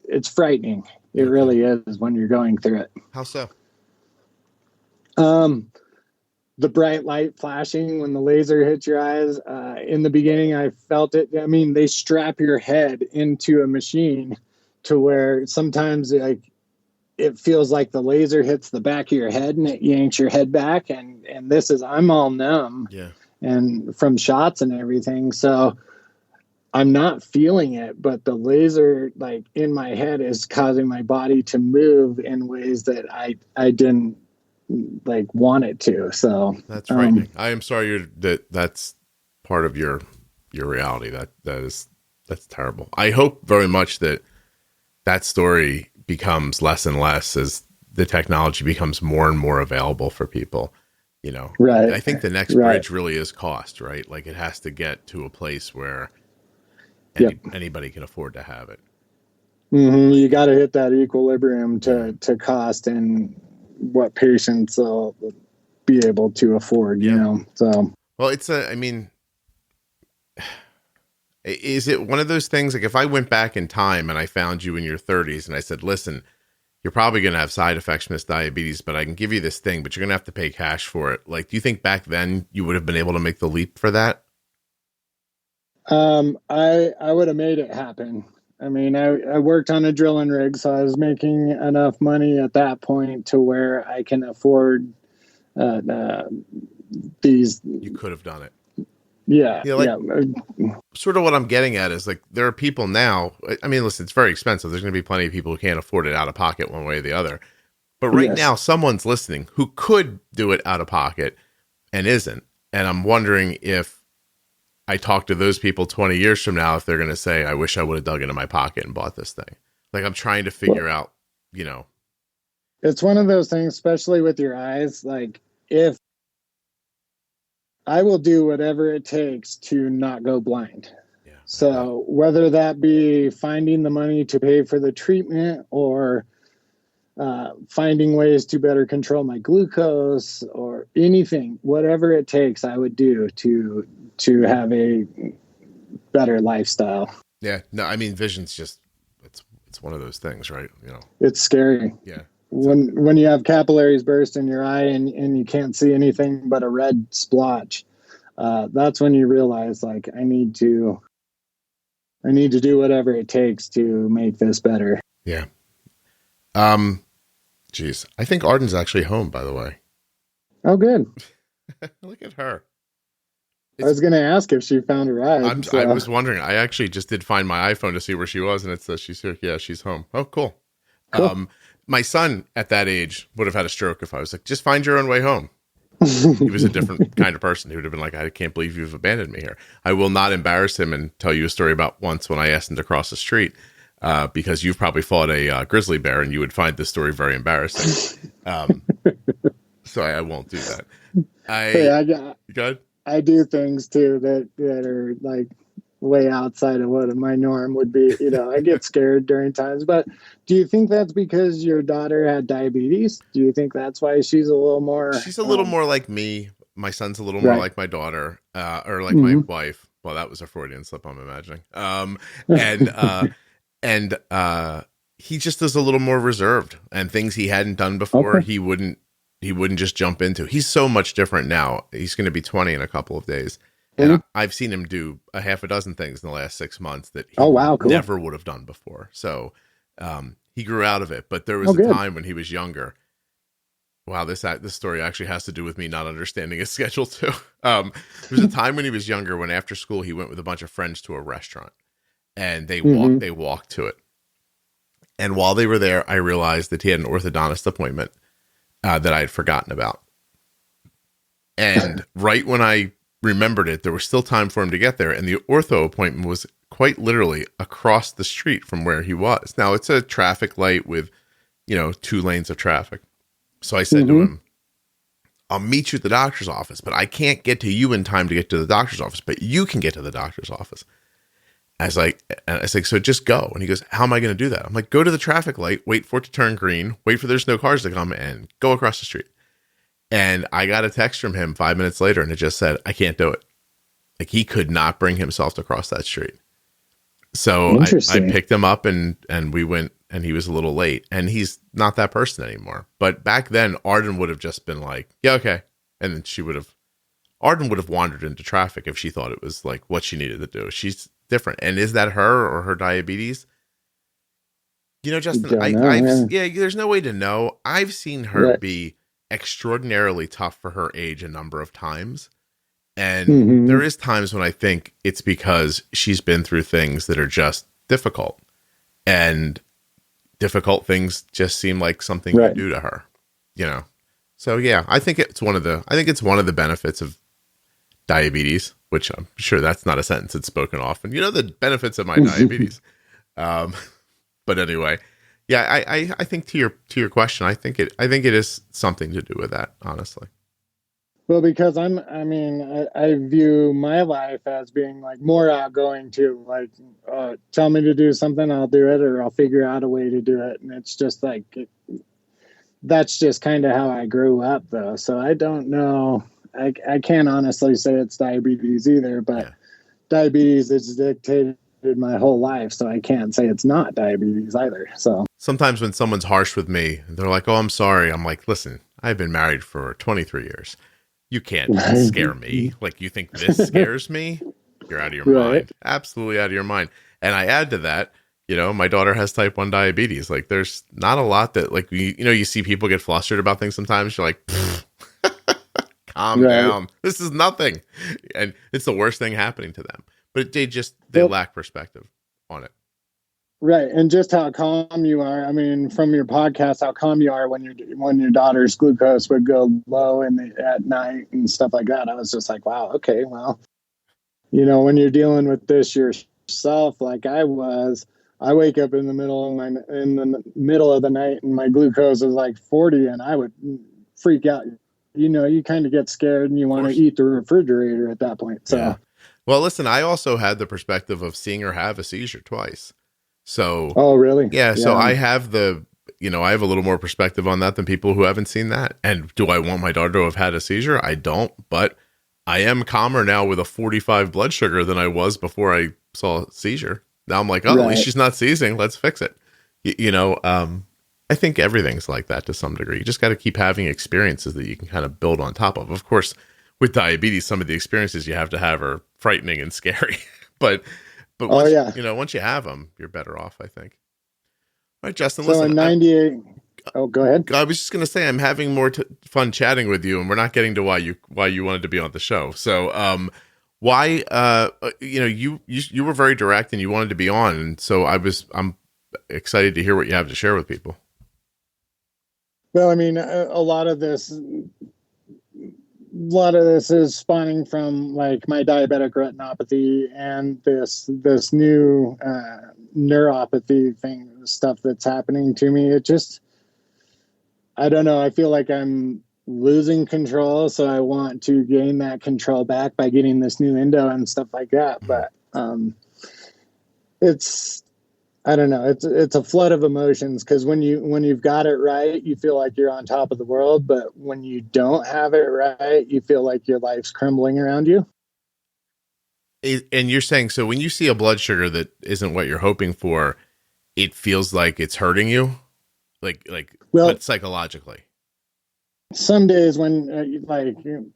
it's frightening. It really is when you're going through it. How so? The bright light flashing when the laser hits your eyes. In the beginning, I felt it. I mean, they strap your head into a machine to where sometimes it feels like the laser hits the back of your head and it yanks your head back. And I'm all numb. Yeah. And from shots and everything. So I'm not feeling it, but the laser, like, in my head is causing my body to move in ways that I didn't like want it to. So that's frightening. I am sorry that's part of your reality. That's terrible. I hope very much that story becomes less and less as the technology becomes more and more available for people, you know. Right. I think the next bridge really is cost, right? Like, it has to get to a place where anybody can afford to have it. Mm-hmm. You got to hit that equilibrium to cost and what patients will be able to afford, you know? So, well, is it one of those things, like, if I went back in time and I found you in your 30s and I said, listen, you're probably going to have side effects from this diabetes, but I can give you this thing, but you're going to have to pay cash for it. Like, do you think back then you would have been able to make the leap for that? I would have made it happen. I mean, I worked on a drilling rig, so I was making enough money at that point to where I can afford these. You could have done it. Yeah. Sort of what I'm getting at is, like, there are people now. I mean, listen, it's very expensive. There's going to be plenty of people who can't afford it out of pocket one way or the other. But right now, someone's listening who could do it out of pocket and isn't. And I'm wondering if I talk to those people 20 years from now, if they're going to say, I wish I would have dug into my pocket and bought this thing. Like, I'm trying to figure out, you know. It's one of those things, especially with your eyes. Like, if I will do whatever it takes to not go blind. Yeah. So whether that be finding the money to pay for the treatment or finding ways to better control my glucose or anything, whatever it takes, I would do to have a better lifestyle. Yeah. No, I mean, vision's just, it's one of those things, right? You know, it's scary. Yeah. When you have capillaries burst in your eye and you can't see anything but a red splotch, that's when you realize, like, I need to do whatever it takes to make this better. Yeah. Geez, I think Arden's actually home, by the way. Oh, good. Look at her. I was going to ask if she found a ride. I was wondering. I actually just did find my iPhone to see where she was, and it says she's here. Yeah, she's home. Oh, cool. My son at that age would have had a stroke if I was like, just find your own way home. He was a different kind of person. He would have been like, I can't believe you've abandoned me here. I will not embarrass him and tell you a story about once when I asked him to cross the street, because you've probably fought a grizzly bear and you would find this story very embarrassing. So I won't do that. I do things too that are like way outside of what my norm would be. I get scared during times. But do you think that's because your daughter had diabetes? Do you think that's why she's a little more? She's a little more like me. My son's a little more like my daughter, or like my wife. Well, that was a Freudian slip, I'm imagining. And he just is a little more reserved, and things he hadn't done before, he wouldn't just jump into. He's so much different now. He's going to be 20 in a couple of days. And I've seen him do a half a dozen things in the last 6 months that he never would have done before. So he grew out of it. But there was a time when he was younger. Wow, this story actually has to do with me not understanding his schedule too. There was a time when he was younger when after school he went with a bunch of friends to a restaurant, and they walked to it. And while they were there, I realized that he had an orthodontist appointment that I had forgotten about. And right when I remembered it, there was still time for him to get there, and the ortho appointment was quite literally across the street from where he was. Now it's a traffic light with 2 lanes of traffic. So I said to him, I'll meet you at the doctor's office, but I can't get to you in time to get to the doctor's office, but you can get to the doctor's office. I was like, so just go. And he goes, how am I going to do that? I'm like, go to the traffic light, wait for it to turn green, wait for there's no cars to come, and go across the street. And I got a text from him 5 minutes later, and it just said, I can't do it. Like, he could not bring himself to cross that street. So I picked him up and we went, and he was a little late, and he's not that person anymore. But back then, Arden would have just been like, yeah, okay. And then Arden would have wandered into traffic if she thought it was like what she needed to do. She's different. And is that her or her diabetes? Justin, there's no way to know. I've seen her be extraordinarily tough for her age a number of times. And there is times when I think it's because she's been through things that are just difficult, and difficult things just seem like something you do to her, So yeah, I think it's one of the benefits of diabetes, which I'm sure that's not a sentence that's spoken often. The benefits of my diabetes. But anyway, yeah, I think to your question, I think it is something to do with that, honestly. Well, because I view my life as being like more outgoing too. Like, tell me to do something, I'll do it, or I'll figure out a way to do it. And it's just like, that's just kind of how I grew up though. So I don't know. I can't honestly say it's diabetes either, but diabetes is dictated my whole life. So I can't say it's not diabetes either. So sometimes when someone's harsh with me, they're like, oh, I'm sorry. I'm like, listen, I've been married for 23 years. You can't scare me. Like, you think this scares me? You're out of your mind. Absolutely out of your mind. And I add to that, my daughter has type 1 diabetes. Like, there's not a lot that, like, you see people get flustered about things sometimes. You're like, calm down. This is nothing. And it's the worst thing happening to them. But they lack perspective on it. Right. And just how calm you are. I mean, from your podcast, how calm you are when your daughter's glucose would go low at night and stuff like that. I was just like, wow, okay, well, when you're dealing with this yourself, like I wake up in the middle of the night and my glucose is like 40 and I would freak out. You kind of get scared and you want to eat the refrigerator at that point. So, yeah. Well, listen, I also had the perspective of seeing her have a seizure twice. So, oh, really? Yeah. So I have I have a little more perspective on that than people who haven't seen that. And do I want my daughter to have had a seizure? I don't, but I am calmer now with a 45 blood sugar than I was before I saw a seizure. Now I'm like, at least she's not seizing. Let's fix it. I think everything's like that to some degree. You just got to keep having experiences that you can kind of build on top of. Of course, with diabetes, some of the experiences you have to have are frightening and scary, but once you have them, you're better off, I think. All right, Justin, so listen. in 98, Oh, go ahead. I was just going to say, I'm having more fun chatting with you, and we're not getting to why you wanted to be on the show. So, why, you were very direct and you wanted to be on. And so I'm excited to hear what you have to share with people. Well, I mean, a lot of this is spawning from like my diabetic retinopathy and this new neuropathy stuff that's happening to me. It just, I don't know. I feel like I'm losing control, so I want to gain that control back by getting this new endo and stuff like that. But it's, I don't know. It's a flood of emotions, because when you've got it right, you feel like you're on top of the world. But when you don't have it right, you feel like your life's crumbling around you. And you're saying, so when you see a blood sugar that isn't what you're hoping for, it feels like it's hurting you, but psychologically. Some days when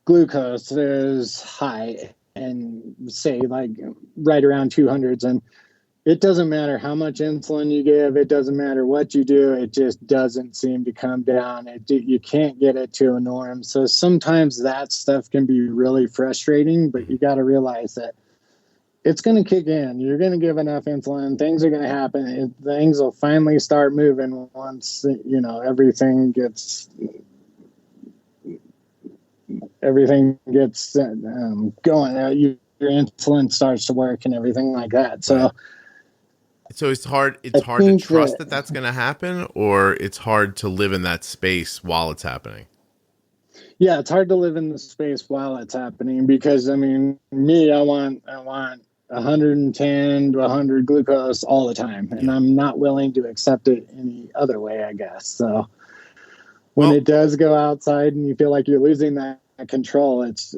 glucose is high and say like right around 200s, and it doesn't matter how much insulin you give, it doesn't matter what you do, it just doesn't seem to come down. You can't get it to a norm. So sometimes that stuff can be really frustrating, but you got to realize that it's going to kick in. You're going to give enough insulin, things are going to happen. Things will finally start moving once, everything gets going. Your insulin starts to work and everything like that. So it's hard to trust that that's going to happen, or it's hard to live in that space while it's happening. Yeah, it's hard to live in the space while it's happening, because I mean, I want 110 to 100 glucose all the time, and I'm not willing to accept it any other way, I guess. So when it does go outside and you feel like you're losing that control, it's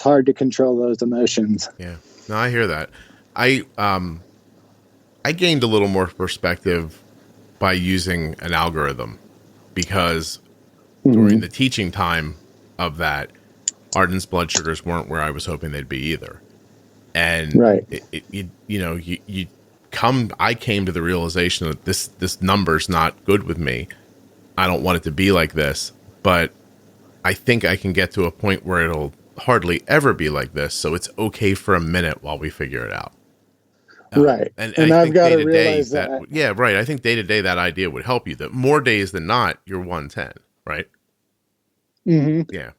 hard to control those emotions. Yeah, no, I hear that. I gained a little more perspective by using an algorithm, because during the teaching time of that, Arden's blood sugars weren't where I was hoping they'd be either. And I came to the realization that this number's not good with me. I don't want it to be like this, but I think I can get to a point where it'll hardly ever be like this. So it's okay for a minute while we figure it out. Right. And I've got to realize that. Yeah, right. I think day to day, that idea would help you. That more days than not, you're 110, right? Mm-hmm. Yeah.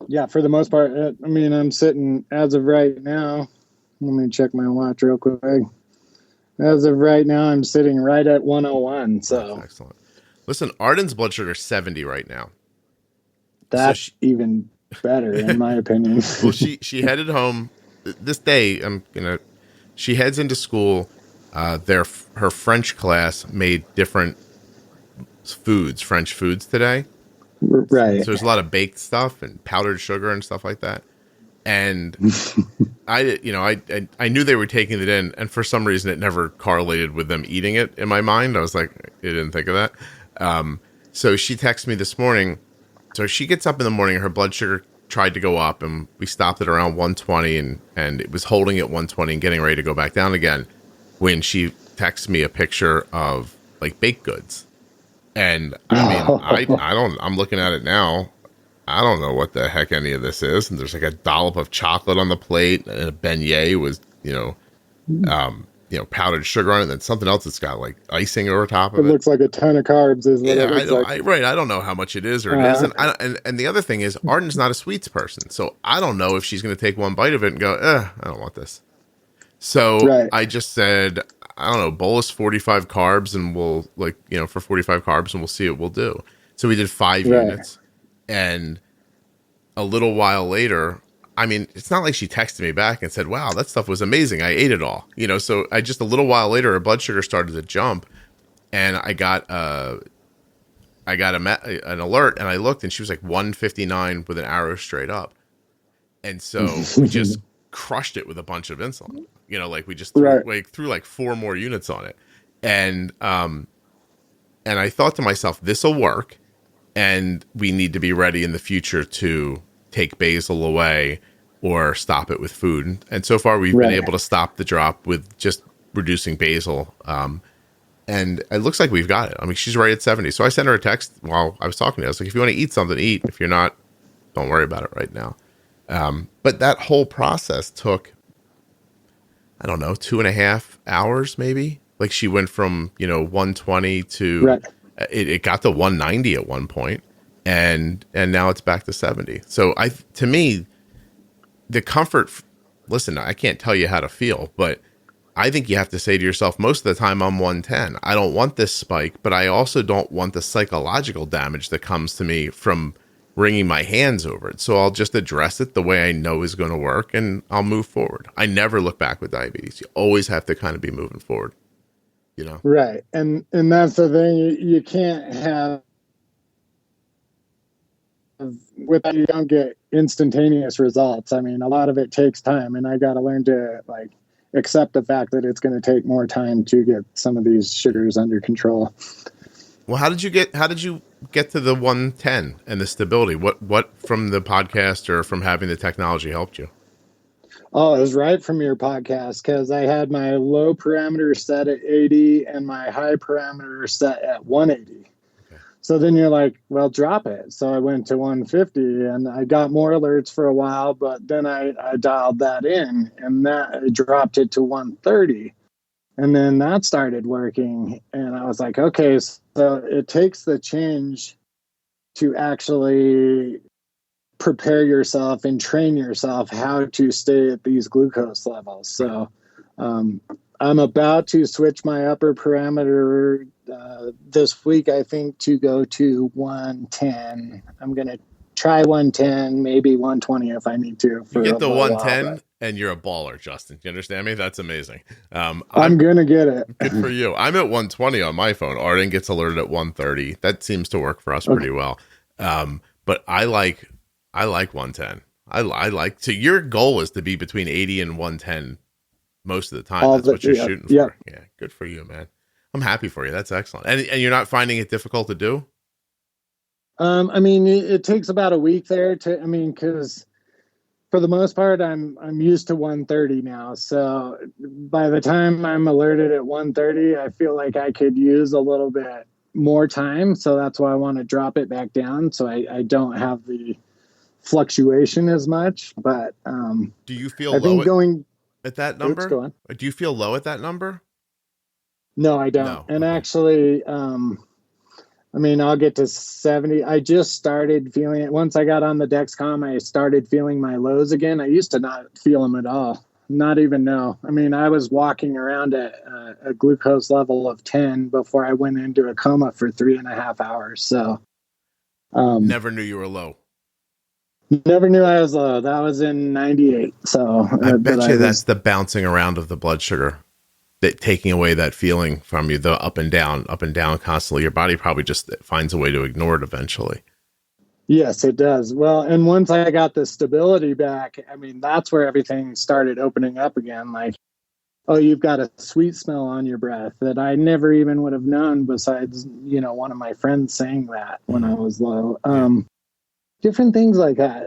Yeah, for the most part. I mean, I'm sitting, as of right now, let me check my watch real quick. As of right now, I'm sitting right at 101. So that's excellent. Listen, Arden's blood sugar is 70 right now. That's even better, in my opinion. Well, she headed home this day. She heads into school. Her French class made different French foods today. Right. So there's a lot of baked stuff and powdered sugar and stuff like that. And I knew they were taking it in, and for some reason it never correlated with them eating it in my mind. I was like, I didn't think of that. So she texted me this morning. So she gets up in the morning, her blood sugar tried to go up, and we stopped at around 120, and it was holding at 120 and getting ready to go back down again when she texts me a picture of like baked goods. And I mean, I'm looking at it now. I don't know what the heck any of this is. And there's like a dollop of chocolate on the plate, and a beignet with, powdered sugar on it, and then something else that's got like icing over top of it. It looks like a ton of carbs. I don't know how much it is or it isn't. And the other thing is, Arden's not a sweets person, so I don't know if she's going to take one bite of it and go, I don't want this. So I just said, I don't know, bolus 45 carbs, and we'll for 45 carbs, and we'll see what we'll do. So we did 5 units, and a little while later, I mean, it's not like she texted me back and said, wow, that stuff was amazing, I ate it all. So a little while later, her blood sugar started to jump, and I got an alert, and I looked, and she was like 159 with an arrow straight up. And so we just crushed it with a bunch of insulin. We just threw like 4 more units on it. And I thought to myself, this will work, and we need to be ready in the future to take basal away or stop it with food. And so far we've been able to stop the drop with just reducing basal. And And it looks like we've got it. I mean, she's right at 70. So I sent her a text while I was talking to her. I was like, if you want to eat something, eat. If you're not, don't worry about it right now. But that whole process took, I don't know, 2.5 hours maybe. Like she went from, 120 to, Right. it got to 190 at one point, and now it's back to 70. So to me, the comfort, listen, I can't tell you how to feel, but I think you have to say to yourself, most of the time I'm 110. I don't want this spike, but I also don't want the psychological damage that comes to me from wringing my hands over it. So I'll just address it the way I know is going to work, and I'll move forward. I never look back with diabetes. You always have to kind of be moving forward, Right. And that's the thing. You can't have, without, you don't get instantaneous results. I mean, a lot of it takes time, and I got to learn to accept the fact that it's going to take more time to get some of these sugars under control. Well, how did you get to the 110 and the stability? What from the podcast or from having the technology helped you? Oh, it was right from your podcast, because I had my low parameter set at 80 and my high parameter set at 180. Okay. So then you're like, well, drop it. So I went to 150, and I got more alerts for a while, but then I dialed that in, and I dropped it to 130. And then that started working. And I was like, okay, so it takes the change to actually prepare yourself and train yourself how to stay at these glucose levels. So I'm about to switch my upper parameter this week, I think, to go to 110. I'm going to try 110, maybe 120 if I need to. You get the 110 and you're a baller, Justin. You understand me? That's amazing. I'm going to get it. Good for you. I'm at 120 on my phone. Arden gets alerted at 130. That seems to work for us pretty well. But I like 110. I like, so your goal is to be between 80 and 110 most of the time. That's what you're shooting for. Yeah. Good for you, man. I'm happy for you. That's excellent. And you're not finding it difficult to do? I mean, it takes about a week there because for the most part, I'm used to 130 now. So by the time I'm alerted at 130, I feel like I could use a little bit more time. So that's why I want to drop it back down, so I don't have the fluctuation as much. But do you feel low at that number? Go on. Do you feel low at that number? No, I don't. No. And actually, I'll get to 70. I just started feeling it. Once I got on the Dexcom, I started feeling my lows again. I used to not feel them at all. Not even know. I was walking around at a glucose level of 10 before I went into a coma for 3.5 hours. So never knew you were low. Never knew I was low. That was in 98. So I bet you that's the bouncing around of the blood sugar, that taking away that feeling from you, the up and down constantly. Your body probably just finds a way to ignore it eventually. Yes, it does. Well, and once I got the stability back, that's where everything started opening up again. Like, oh, you've got a sweet smell on your breath that I never even would have known besides, one of my friends saying that when I was low. Different things like that.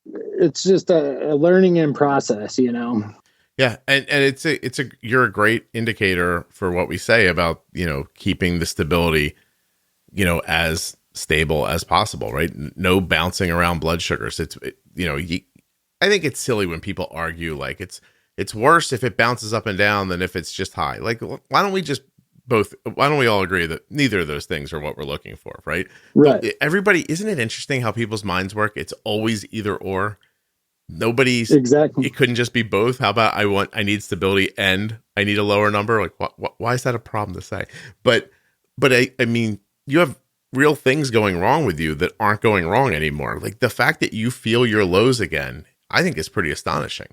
It's just a learning in process, Yeah, and you're a great indicator for what we say about, keeping the stability, as stable as possible, right? No bouncing around blood sugars. I think it's silly when people argue like it's worse if it bounces up and down than if it's just high. Like, why don't we all agree that neither of those things are what we're looking for, right? Right. Everybody, isn't it interesting how people's minds work? It's always either or. Nobody's exactly. It couldn't just be both. How about I need stability and I need a lower number? Like, why is that a problem to say? But you have real things going wrong with you that aren't going wrong anymore. Like the fact that you feel your lows again, I think is pretty astonishing.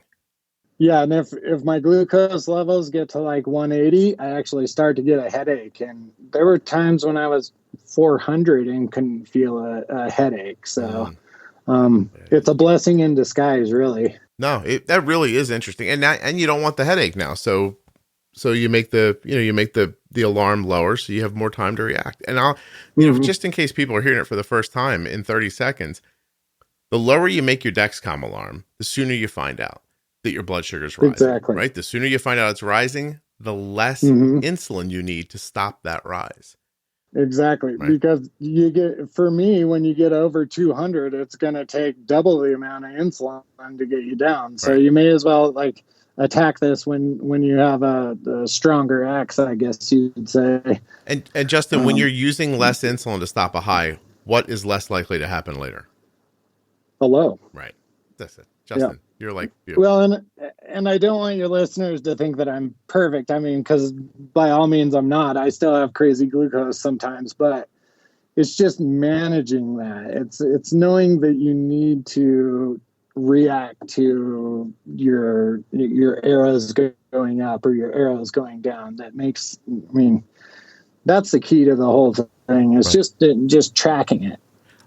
Yeah, and if my glucose levels get to like 180, I actually start to get a headache. And there were times when I was 400 and couldn't feel a headache. So it's a blessing in disguise, really. No, that really is interesting. And you don't want the headache now. So you make the alarm lower so you have more time to react. And just in case people are hearing it for the first time in 30 seconds, the lower you make your Dexcom alarm, the sooner you find out that your blood sugar is rising. Exactly. Right? The sooner you find out it's rising, the less Mm-hmm. insulin you need to stop that rise. Exactly. Right. Because for me, when you get over 200, it's going to take double the amount of insulin to get you down. So Right. you may as well attack this when you have a stronger X, I guess you'd say. And Justin, when you're using less insulin to stop a high, what is less likely to happen later? A low. Right. That's it. Justin, you're like you. Well, and I don't want your listeners to think that I'm perfect. I mean, because by all means I'm not. I still have crazy glucose sometimes, but it's just managing that. It's knowing that you need to react to your arrows going up or your arrows going down. That's the key to the whole thing. It's just tracking it.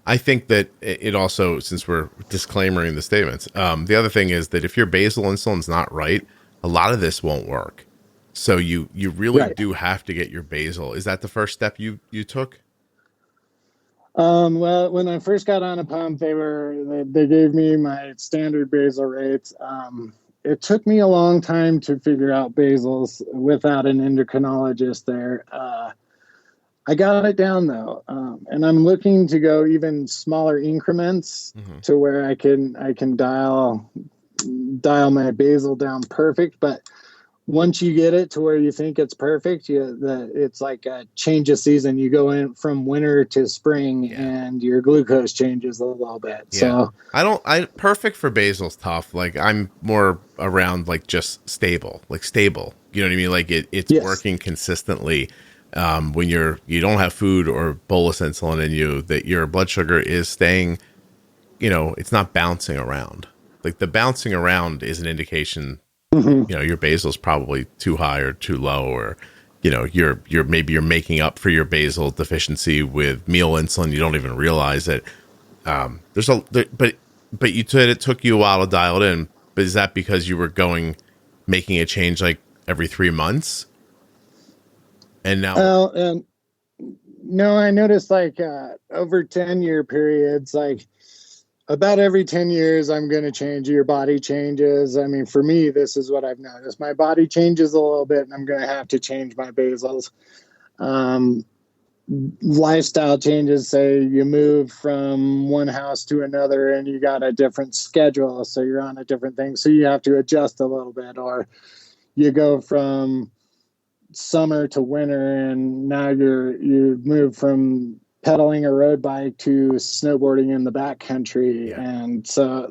I think that it also, since we're disclaimering the statements, the other thing is that if your basal insulin's not right, a lot of this won't work. So you really do have to get your basal. Is that the first step you took? Well, when I first got on a pump, they gave me my standard basal rates. It took me a long time to figure out basals without an endocrinologist there. I got it down though, and I'm looking to go even smaller increments to where I can dial my basal down perfect. But once you get it to where you think it's perfect, it's like a change of season. You go in from winter to spring, and your glucose changes a little bit. Yeah. So perfect for basal's tough. Like I'm more around like just stable. You know what I mean? Like it's working consistently. When you don't have food or bolus insulin in you, that your blood sugar is staying, it's not bouncing around. Like the bouncing around is an indication, your basal is probably too high or too low, or, you're making up for your basal deficiency with meal insulin. You don't even realize it. But you said it took you a while to dial it in, but is that because you were making a change like every 3 months? And now, no, I noticed over 10-year periods, about every 10 years, I'm going to change. Your body changes. I mean, for me, this is what I've noticed. My body changes a little bit, and I'm going to have to change my basals. Lifestyle changes, say you move from one house to another and you got a different schedule, so you're on a different thing, so you have to adjust a little bit. Or you go from summer to winter, and now you move from pedaling a road bike to snowboarding in the backcountry. And so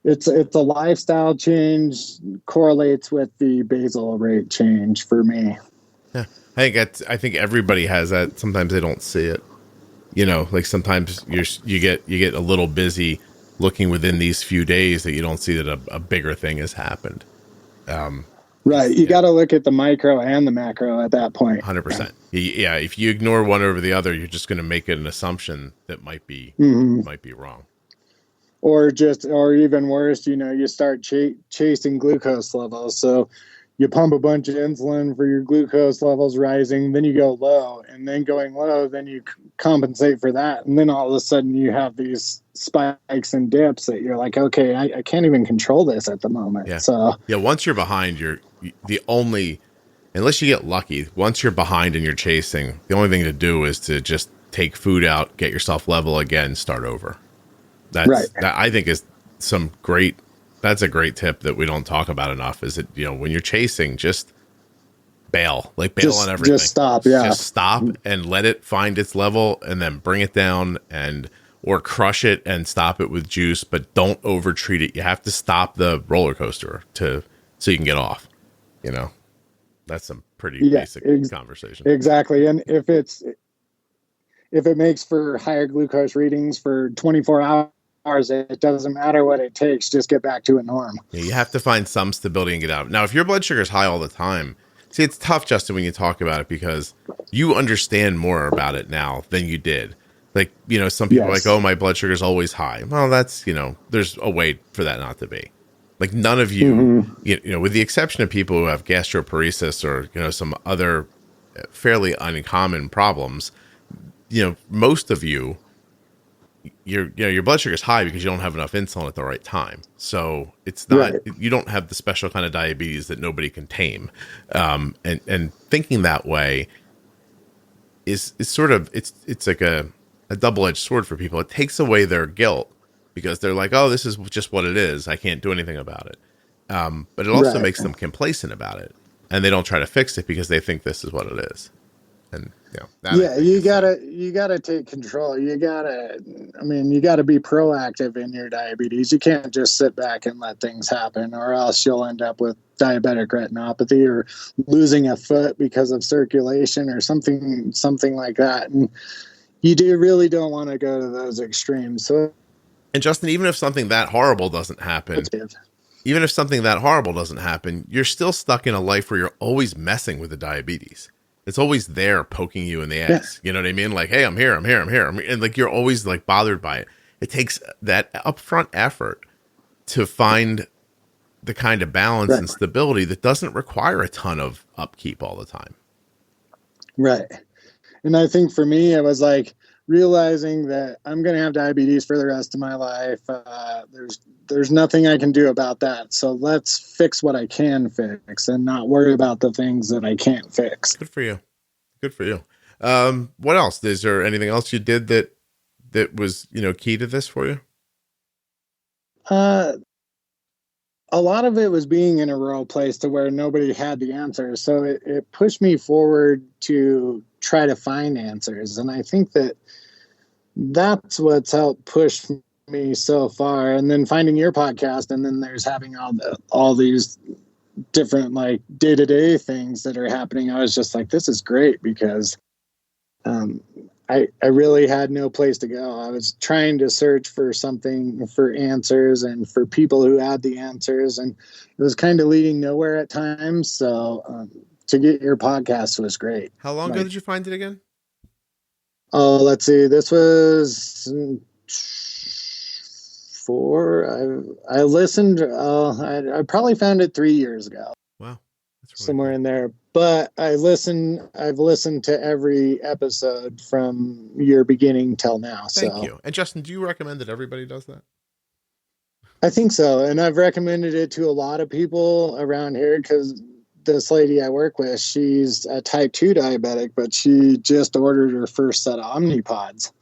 it's a lifestyle change correlates with the basal rate change for me. Yeah, I think everybody has that. Sometimes they don't see it. Sometimes you get a little busy looking within these few days that you don't see that a bigger thing has happened. Right. You got to look at the micro and the macro at that point. 100%. Yeah. If you ignore one over the other, you're just going to make an assumption that might be wrong. Or even worse, you start chasing glucose levels. So you pump a bunch of insulin for your glucose levels rising, then you go low, and then going low, then you compensate for that. And then all of a sudden you have these spikes and dips that you're like, okay, I can't even control this at the moment. Yeah. So once you're behind, unless you get lucky, once you're behind and you're chasing, the only thing to do is to just take food out, get yourself level again, start over. That I think is that's a great tip that we don't talk about enough, is that, when you're chasing, just bail on everything. Just stop. Yeah. Just stop and let it find its level, and then bring it down or crush it and stop it with juice, but don't over treat it. You have to stop the roller coaster so you can get off. That's some pretty basic conversation. Exactly. And if it makes for higher glucose readings for 24 hours, it doesn't matter what it takes. Just get back to a norm. Yeah, you have to find some stability and get out. Now, if your blood sugar is high all the time, see, it's tough, Justin, when you talk about it, because you understand more about it now than you did. Some people are like, oh, my blood sugar is always high. Well, that's, there's a way for that not to be. Like, none of you, with the exception of people who have gastroparesis or, some other fairly uncommon problems, most of you your blood sugar is high because you don't have enough insulin at the right time. So it's not, Right. you don't have the special kind of diabetes that nobody can tame. And thinking that way is sort of, it's like a double-edged sword for people. It takes away their guilt because they're like, oh, this is just what it is. I can't do anything about it. But it also Right. makes them complacent about it, and they don't try to fix it because they think this is what it is. And you gotta take control. You gotta be proactive in your diabetes. You can't just sit back and let things happen, or else you'll end up with diabetic retinopathy or losing a foot because of circulation or something like that. And you really don't want to go to those extremes. So, and Justin, even if something that horrible doesn't happen, you're still stuck in a life where you're always messing with the diabetes. It's always there poking you in the ass. You know what I mean? Like, hey, I'm here. And like, you're always like bothered by it. It takes that upfront effort to find the kind of balance and stability that doesn't require a ton of upkeep all the time. Right. And I think for me, it was like realizing that I'm going to have diabetes for the rest of my life. There's nothing I can do about that. So let's fix what I can fix and not worry about the things that I can't fix. Good for you. What else? Is there anything else you did that was, key to this for you? A lot of it was being in a rural place to where nobody had the answers. So it pushed me forward to try to find answers. And I think that's what's helped push me so far. And then finding your podcast, and then there's having all these different like day-to-day things that are happening. I was just like, this is great, because I really had no place to go. I was trying to search for answers and for people who had the answers, and it was kind of leading nowhere at times. So to get your podcast was great. How long ago did you find it again? Oh, let's see. This was I listened. I probably found it 3 years ago. Wow. That's really somewhere cool. in there. But I've listened to every episode from your beginning till now. Thank you. And Justin, do you recommend that everybody does that? I think so. And I've recommended it to a lot of people around here, because this lady I work with, she's a type 2 diabetic, but she just ordered her first set of Omnipods.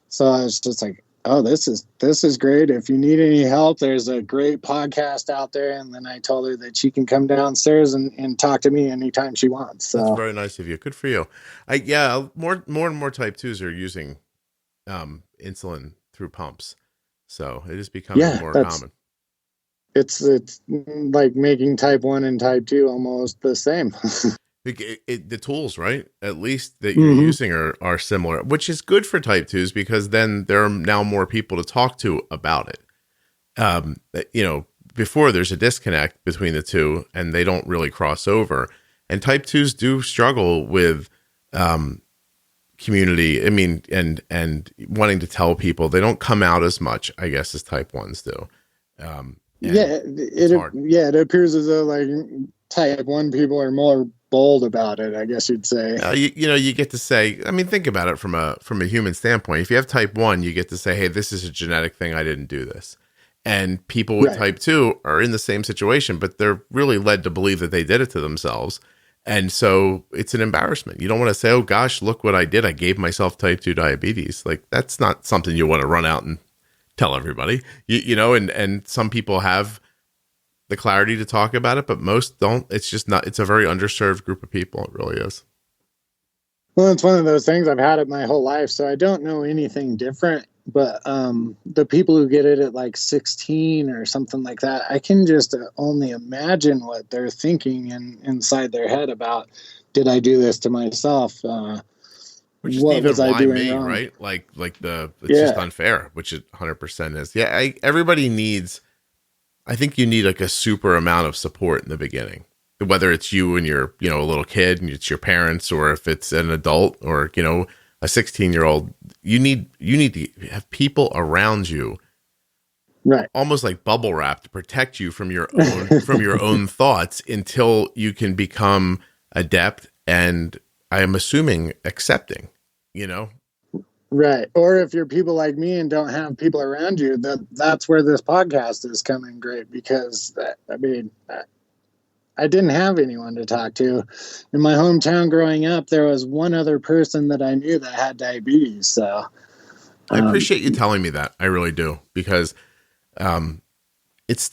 So I was just like, oh, this is great. If you need any help, there's a great podcast out there. And then I told her that she can come downstairs and talk to me anytime she wants. So that's very nice of you. Good for you. More and more type 2s are using insulin through pumps. So it is becoming more common. It's like making type 1 and type 2 almost the same. The tools, right? At least that you're using are similar, which is good for type 2s, because then there are now more people to talk to about it. Before there's a disconnect between the two and they don't really cross over. And type 2s do struggle with community. I mean, and wanting to tell people. They don't come out as much, I guess, as type 1s do. It appears as though like type 1 people are more bold about it, I guess you'd say. You get to say, I mean, think about it from a human standpoint. If you have type 1, you get to say, hey, this is a genetic thing. I didn't do this. And people with type 2 are in the same situation, but they're really led to believe that they did it to themselves. And so it's an embarrassment. You don't want to say, oh gosh, look what I did. I gave myself type 2 diabetes. Like, that's not something you want to run out and tell everybody, and some people have the clarity to talk about it, but most don't. It's just not, it's a very underserved group of people. It really is. Well, it's one of those things. I've had it my whole life, so I don't know anything different, but the people who get it at like 16 or something like that, I can just only imagine what they're thinking inside their head about, did I do this to myself? Which is what even was I why doing me, wrong? right? It's just unfair, which it 100% is. Yeah, everybody needs, I think you need like a super amount of support in the beginning, whether it's you and you're, a little kid and it's your parents, or if it's an adult or, a 16-year-old, you need to have people around you, right? Almost like bubble wrap to protect you from your own, from your own thoughts until you can become adept and, I am assuming, accepting, Right. Or if you're people like me and don't have people around you, that's where this podcast is coming great, because I didn't have anyone to talk to. In my hometown growing up, there was one other person that I knew that had diabetes. So I appreciate you telling me that. I really do, because it's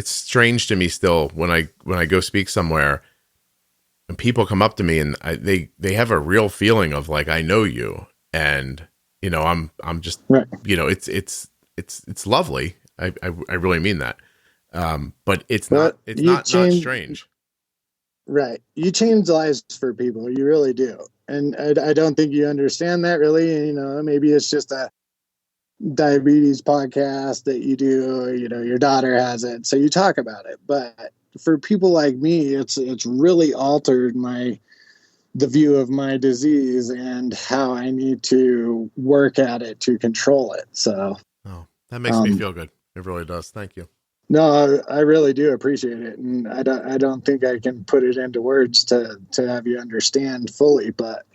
strange to me still when I go speak somewhere and people come up to me and they have a real feeling of like, I know you. And, I'm just, right. It's lovely. I really mean that. But it's not strange. Right. You change lives for people. You really do. And I don't think you understand that really. Maybe it's just a diabetes podcast that you do, your daughter has it, so you talk about it. But for people like me, it's really altered the view of my disease and how I need to work at it to control it. So, that makes me feel good. It really does. Thank you. No, I really do appreciate it. And I don't think I can put it into words to have you understand fully, but,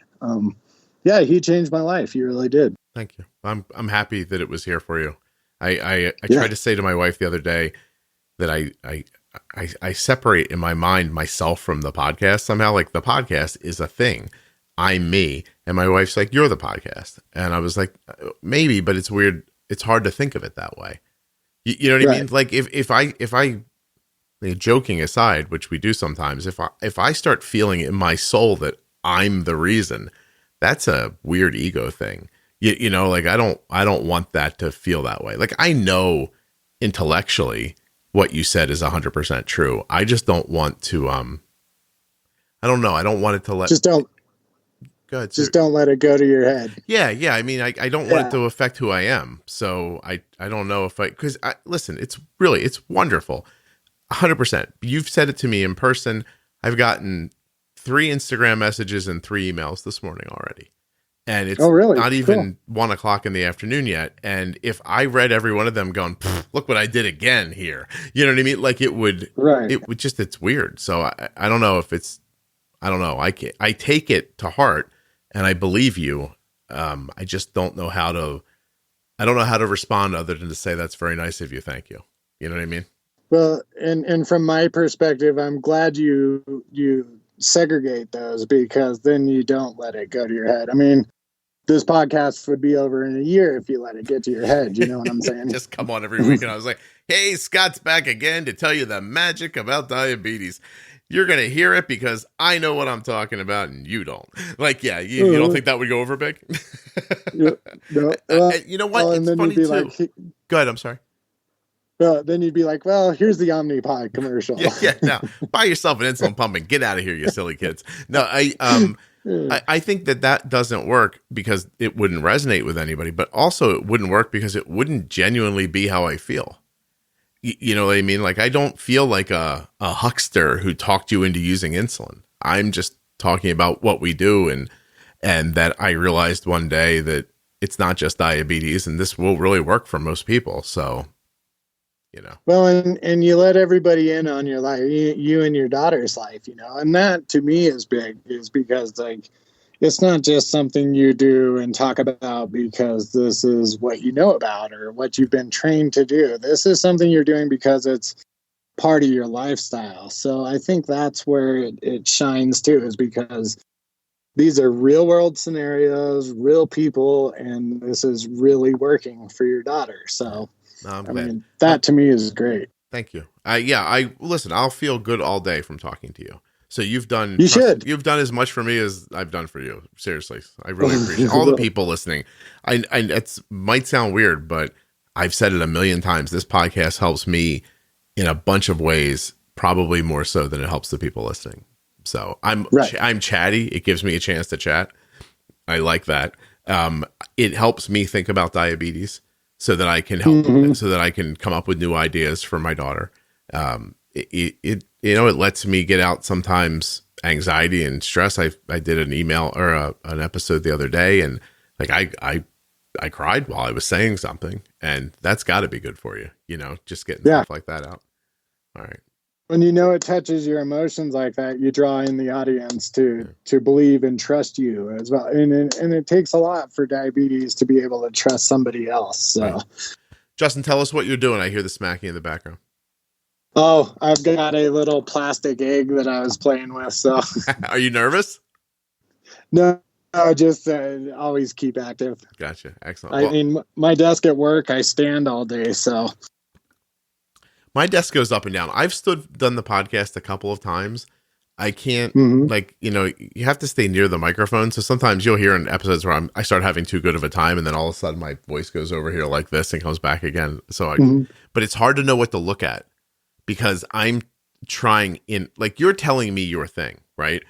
yeah, he changed my life. You really did. Thank you. I'm happy that it was here for you. I tried to say to my wife the other day that I separate in my mind myself from the podcast somehow. Like, the podcast is a thing. I'm me. And my wife's like, you're the podcast. And I was like, maybe, but it's weird. It's hard to think of it that way. You know what I mean? Like, if I joking aside, which we do sometimes, if I start feeling in my soul that I'm the reason, that's a weird ego thing. Like, I don't want that to feel that way. Like, I know intellectually what you said is 100% true. I just don't want to, I don't know. I don't want it to just don't let it go to your head. Yeah. I mean, I don't want it to affect who I am. So I don't know because listen, it's wonderful. 100%. You've said it to me in person. I've gotten 3 Instagram messages and 3 emails this morning already. And it's not even 1 o'clock in the afternoon yet. And if I read every one of them going, look what I did again here. You know what I mean? Like, it's weird. So I don't know if I don't know. I take it to heart and I believe you. I just don't know how to respond other than to say, that's very nice of you. Thank you. You know what I mean? Well, and from my perspective, I'm glad you segregate those, because then you don't let it go to your head. I mean, this podcast would be over in a year if you let it get to your head. You know what I'm saying? Just come on every week and I was like, hey, Scott's back again to tell you the magic about diabetes. You're going to hear it because I know what I'm talking about and you don't. Like, yeah, you don't think that would go over big? No. You know what? It's funny too. Like, go ahead. I'm sorry. Then you'd be like, well, here's the Omnipod commercial. Yeah. Now, buy yourself an insulin pump and get out of here, you silly kids. No, I think that doesn't work because it wouldn't resonate with anybody, but also it wouldn't work because it wouldn't genuinely be how I feel. You know what I mean? Like, I don't feel like a huckster who talked you into using insulin. I'm just talking about what we do and that I realized one day that it's not just diabetes and this will really work for most people. So, Well, and you let everybody in on your life, you and your daughter's life, and that to me is big, is because, like, it's not just something you do and talk about because this is what you know about or what you've been trained to do. This is something you're doing because it's part of your lifestyle. So I think that's where it shines too, is because these are real world scenarios, real people, and this is really working for your daughter. So I mean, that to me is great. Thank you. Listen, I'll feel good all day from talking to you. So you've done as much for me as I've done for you. Seriously. I really appreciate all the people listening. It might sound weird, but I've said it a million times. This podcast helps me in a bunch of ways, probably more so than it helps the people listening. So I'm chatty. It gives me a chance to chat. I like that. It helps me think about diabetes so that I can help, so that I can come up with new ideas for my daughter. It lets me get out sometimes anxiety and stress. I did an email or an episode the other day, and like I cried while I was saying something, and that's got to be good for you, just getting stuff like that out. All right. when you know it touches your emotions like that, you draw in the audience to believe and trust you as well. And it takes a lot for diabetes to be able to trust somebody else. So, right. Justin, tell us what you're doing. I hear the smacking in the background. Oh, I've got a little plastic egg that I was playing with. So, are you nervous? No, just always keep active. Gotcha. Excellent. I mean, my desk at work, I stand all day, so. My desk goes up and down. I've done the podcast a couple of times. I can't, you have to stay near the microphone. So sometimes you'll hear in episodes where I start having too good of a time, and then all of a sudden my voice goes over here like this and comes back again. So, but it's hard to know what to look at because I'm trying you're telling me your thing, right?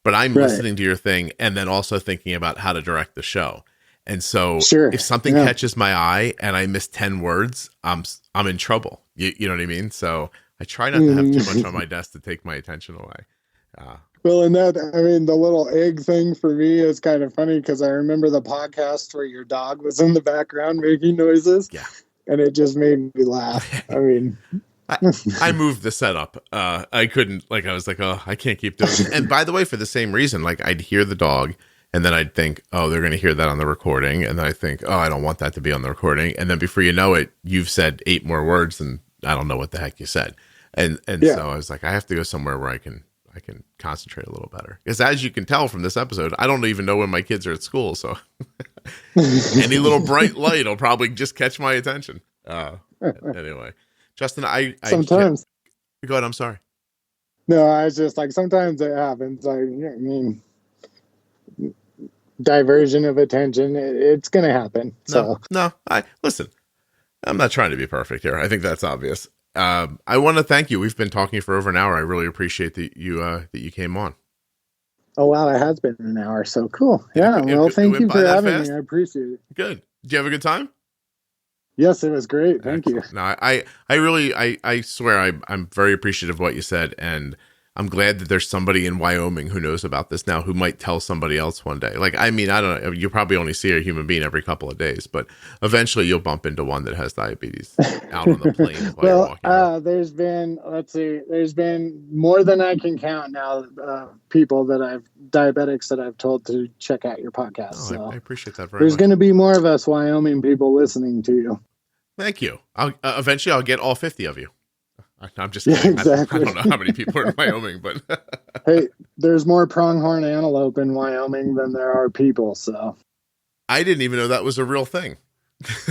But I'm listening to your thing and then also thinking about how to direct the show. And so if something catches my eye and I miss 10 words, I'm in trouble. You know what I mean? So I try not to have too much on my desk to take my attention away. Well, and the little egg thing for me is kind of funny because I remember the podcast where your dog was in the background making noises. Yeah. And it just made me laugh. I mean... I moved the setup. I couldn't, I was like, oh, I can't keep doing it. And by the way, for the same reason, I'd hear the dog and then I'd think, oh, they're going to hear that on the recording. And then I think, oh, I don't want that to be on the recording. And then before you know it, you've said 8 more words and I don't know what the heck you said. And so I was like, I have to go somewhere where I can concentrate a little better. Because as you can tell from this episode, I don't even know when my kids are at school. So any little bright light will probably just catch my attention. Anyway. Justin, sometimes. Go ahead. I'm sorry. No, I was just sometimes it happens. Diversion of attention. It's going to happen. Listen. I'm not trying to be perfect here. I think that's obvious. I want to thank you. We've been talking for over an hour. I really appreciate that you came on. Oh wow, it has been an hour. So cool. Yeah. Thank you for having me. I appreciate it. Good. Did you have a good time? Yes, it was great. Thank you. No, I swear I'm very appreciative of what you said, and I'm glad that there's somebody in Wyoming who knows about this now who might tell somebody else one day. I don't know. You probably only see a human being every couple of days, but eventually you'll bump into one that has diabetes out on the plane. Well, there's been more than I can count now. Diabetics that I've told to check out your podcast. Oh, so I appreciate that very much. There's going to be more of us Wyoming people listening to you. Thank you. Eventually I'll get all 50 of you. I'm just kidding. Yeah, exactly. I don't know how many people are in Wyoming, but hey, there's more pronghorn antelope in Wyoming than there are people. So I didn't even know that was a real thing.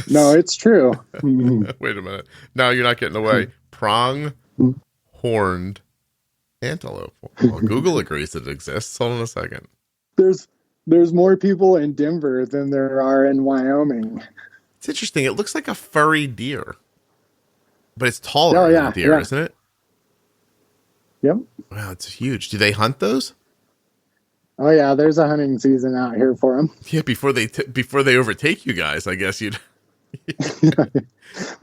No, it's true. Wait a minute. No, you're not getting away. Pronghorned antelope. Well, Google agrees that it exists. Hold on a second. There's more people in Denver than there are in Wyoming. It's interesting. It looks like a furry deer. But it's taller than a deer, isn't it? Yep. Wow, it's huge. Do they hunt those? Oh yeah, there's a hunting season out here for them. Yeah, before they overtake you guys, I guess you'd.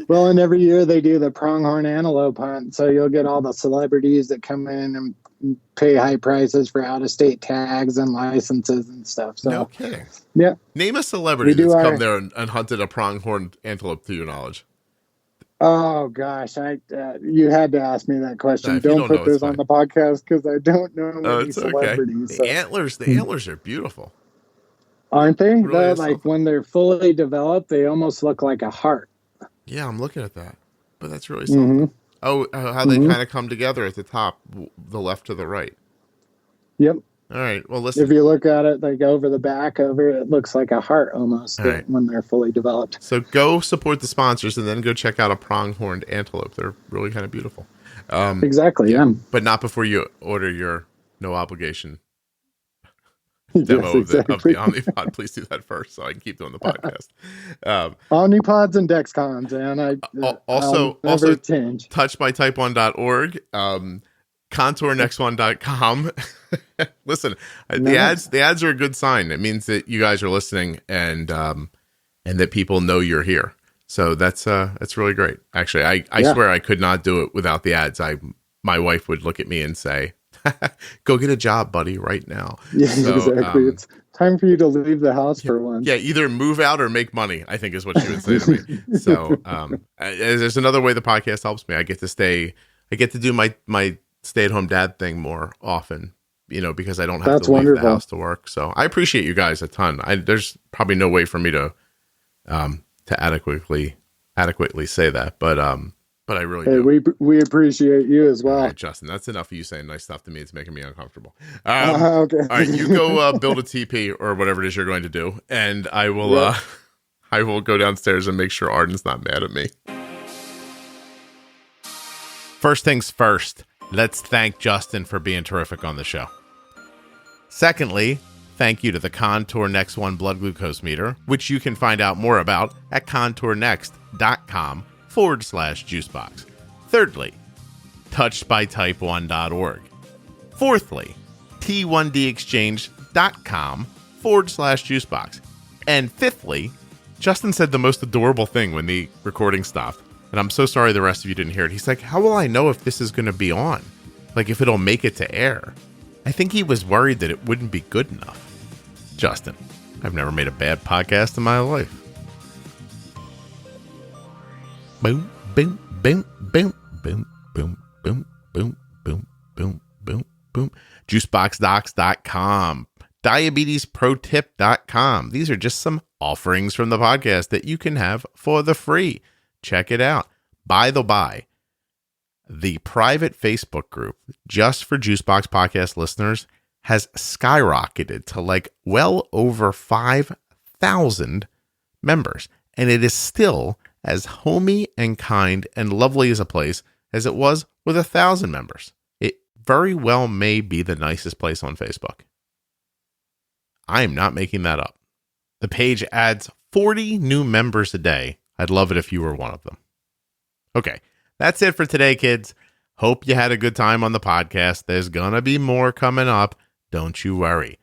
Well, and every year they do the pronghorn antelope hunt, so you'll get all the celebrities that come in and pay high prices for out-of-state tags and licenses and stuff. So, no kidding. Yeah. Name a celebrity that's come there and hunted a pronghorn antelope, to your knowledge. Oh gosh, you had to ask me that question. Don't put this on the podcast because I don't know any celebrities. Okay. The antlers are beautiful, aren't they? Really when they're fully developed, they almost look like a heart. Yeah, I'm looking at that, but that's really something. Oh, how they kind of come together at the top, the left to the right. Yep. All right. Well, listen. If you look at it, over the back it looks like a heart almost when they're fully developed. So go support the sponsors and then go check out a pronghorned antelope. They're really kind of beautiful. Exactly. Yeah. But not before you order your no obligation demo of the Omnipod. Please do that first so I can keep doing the podcast. Omnipods and Dexcoms, and also change. touchedbytype1.org. contournext1.com. Listen, the ads are a good sign. It means that you guys are listening and that people know you're here. So that's really great. Actually, I swear I could not do it without the ads. My wife would look at me and say, "Go get a job, buddy, right now." Yeah, exactly. It's time for you to leave the house for once. Yeah, either move out or make money, I think is what she would say to me. So there's another way the podcast helps me. I get to stay I get to do my stay-at-home dad thing more often, because I don't have That's to leave wonderful. the house to work. So I appreciate you guys a ton. There's probably no way for me to adequately say that, but I really do. We appreciate you as well. All right, Justin, that's enough of you saying nice stuff to me. It's making me uncomfortable. Okay. All right, you go build a TP or whatever it is you're going to do, and I will I will go downstairs and make sure Arden's not mad at me. First things first, let's thank Justin for being terrific on the show. Secondly, thank you to the Contour Next One blood glucose meter, which you can find out more about at contournext.com/juicebox. Thirdly, touchedbytype1.org. Fourthly, T1d Exchange.com/juicebox. And fifthly, Justin said the most adorable thing when the recording stopped. And I'm so sorry the rest of you didn't hear it. He's like, how will I know if this is going to be on? Like, if it'll make it to air? I think he was worried that it wouldn't be good enough. Justin, I've never made a bad podcast in my life. Boom, boom, boom, boom, boom, boom, boom, boom, boom, boom, boom, boom. Juiceboxdocs.com. DiabetesProTip.com. These are just some offerings from the podcast that you can have for the free. Check it out. By the by, the private Facebook group just for Juicebox Podcast listeners has skyrocketed to well over 5,000 members. And it is still as homey and kind and lovely as a place as it was with 1,000 members. It very well may be the nicest place on Facebook. I am not making that up. The page adds 40 new members a day. I'd love it if you were one of them. Okay, that's it for today, kids. Hope you had a good time on the podcast. There's gonna be more coming up. Don't you worry.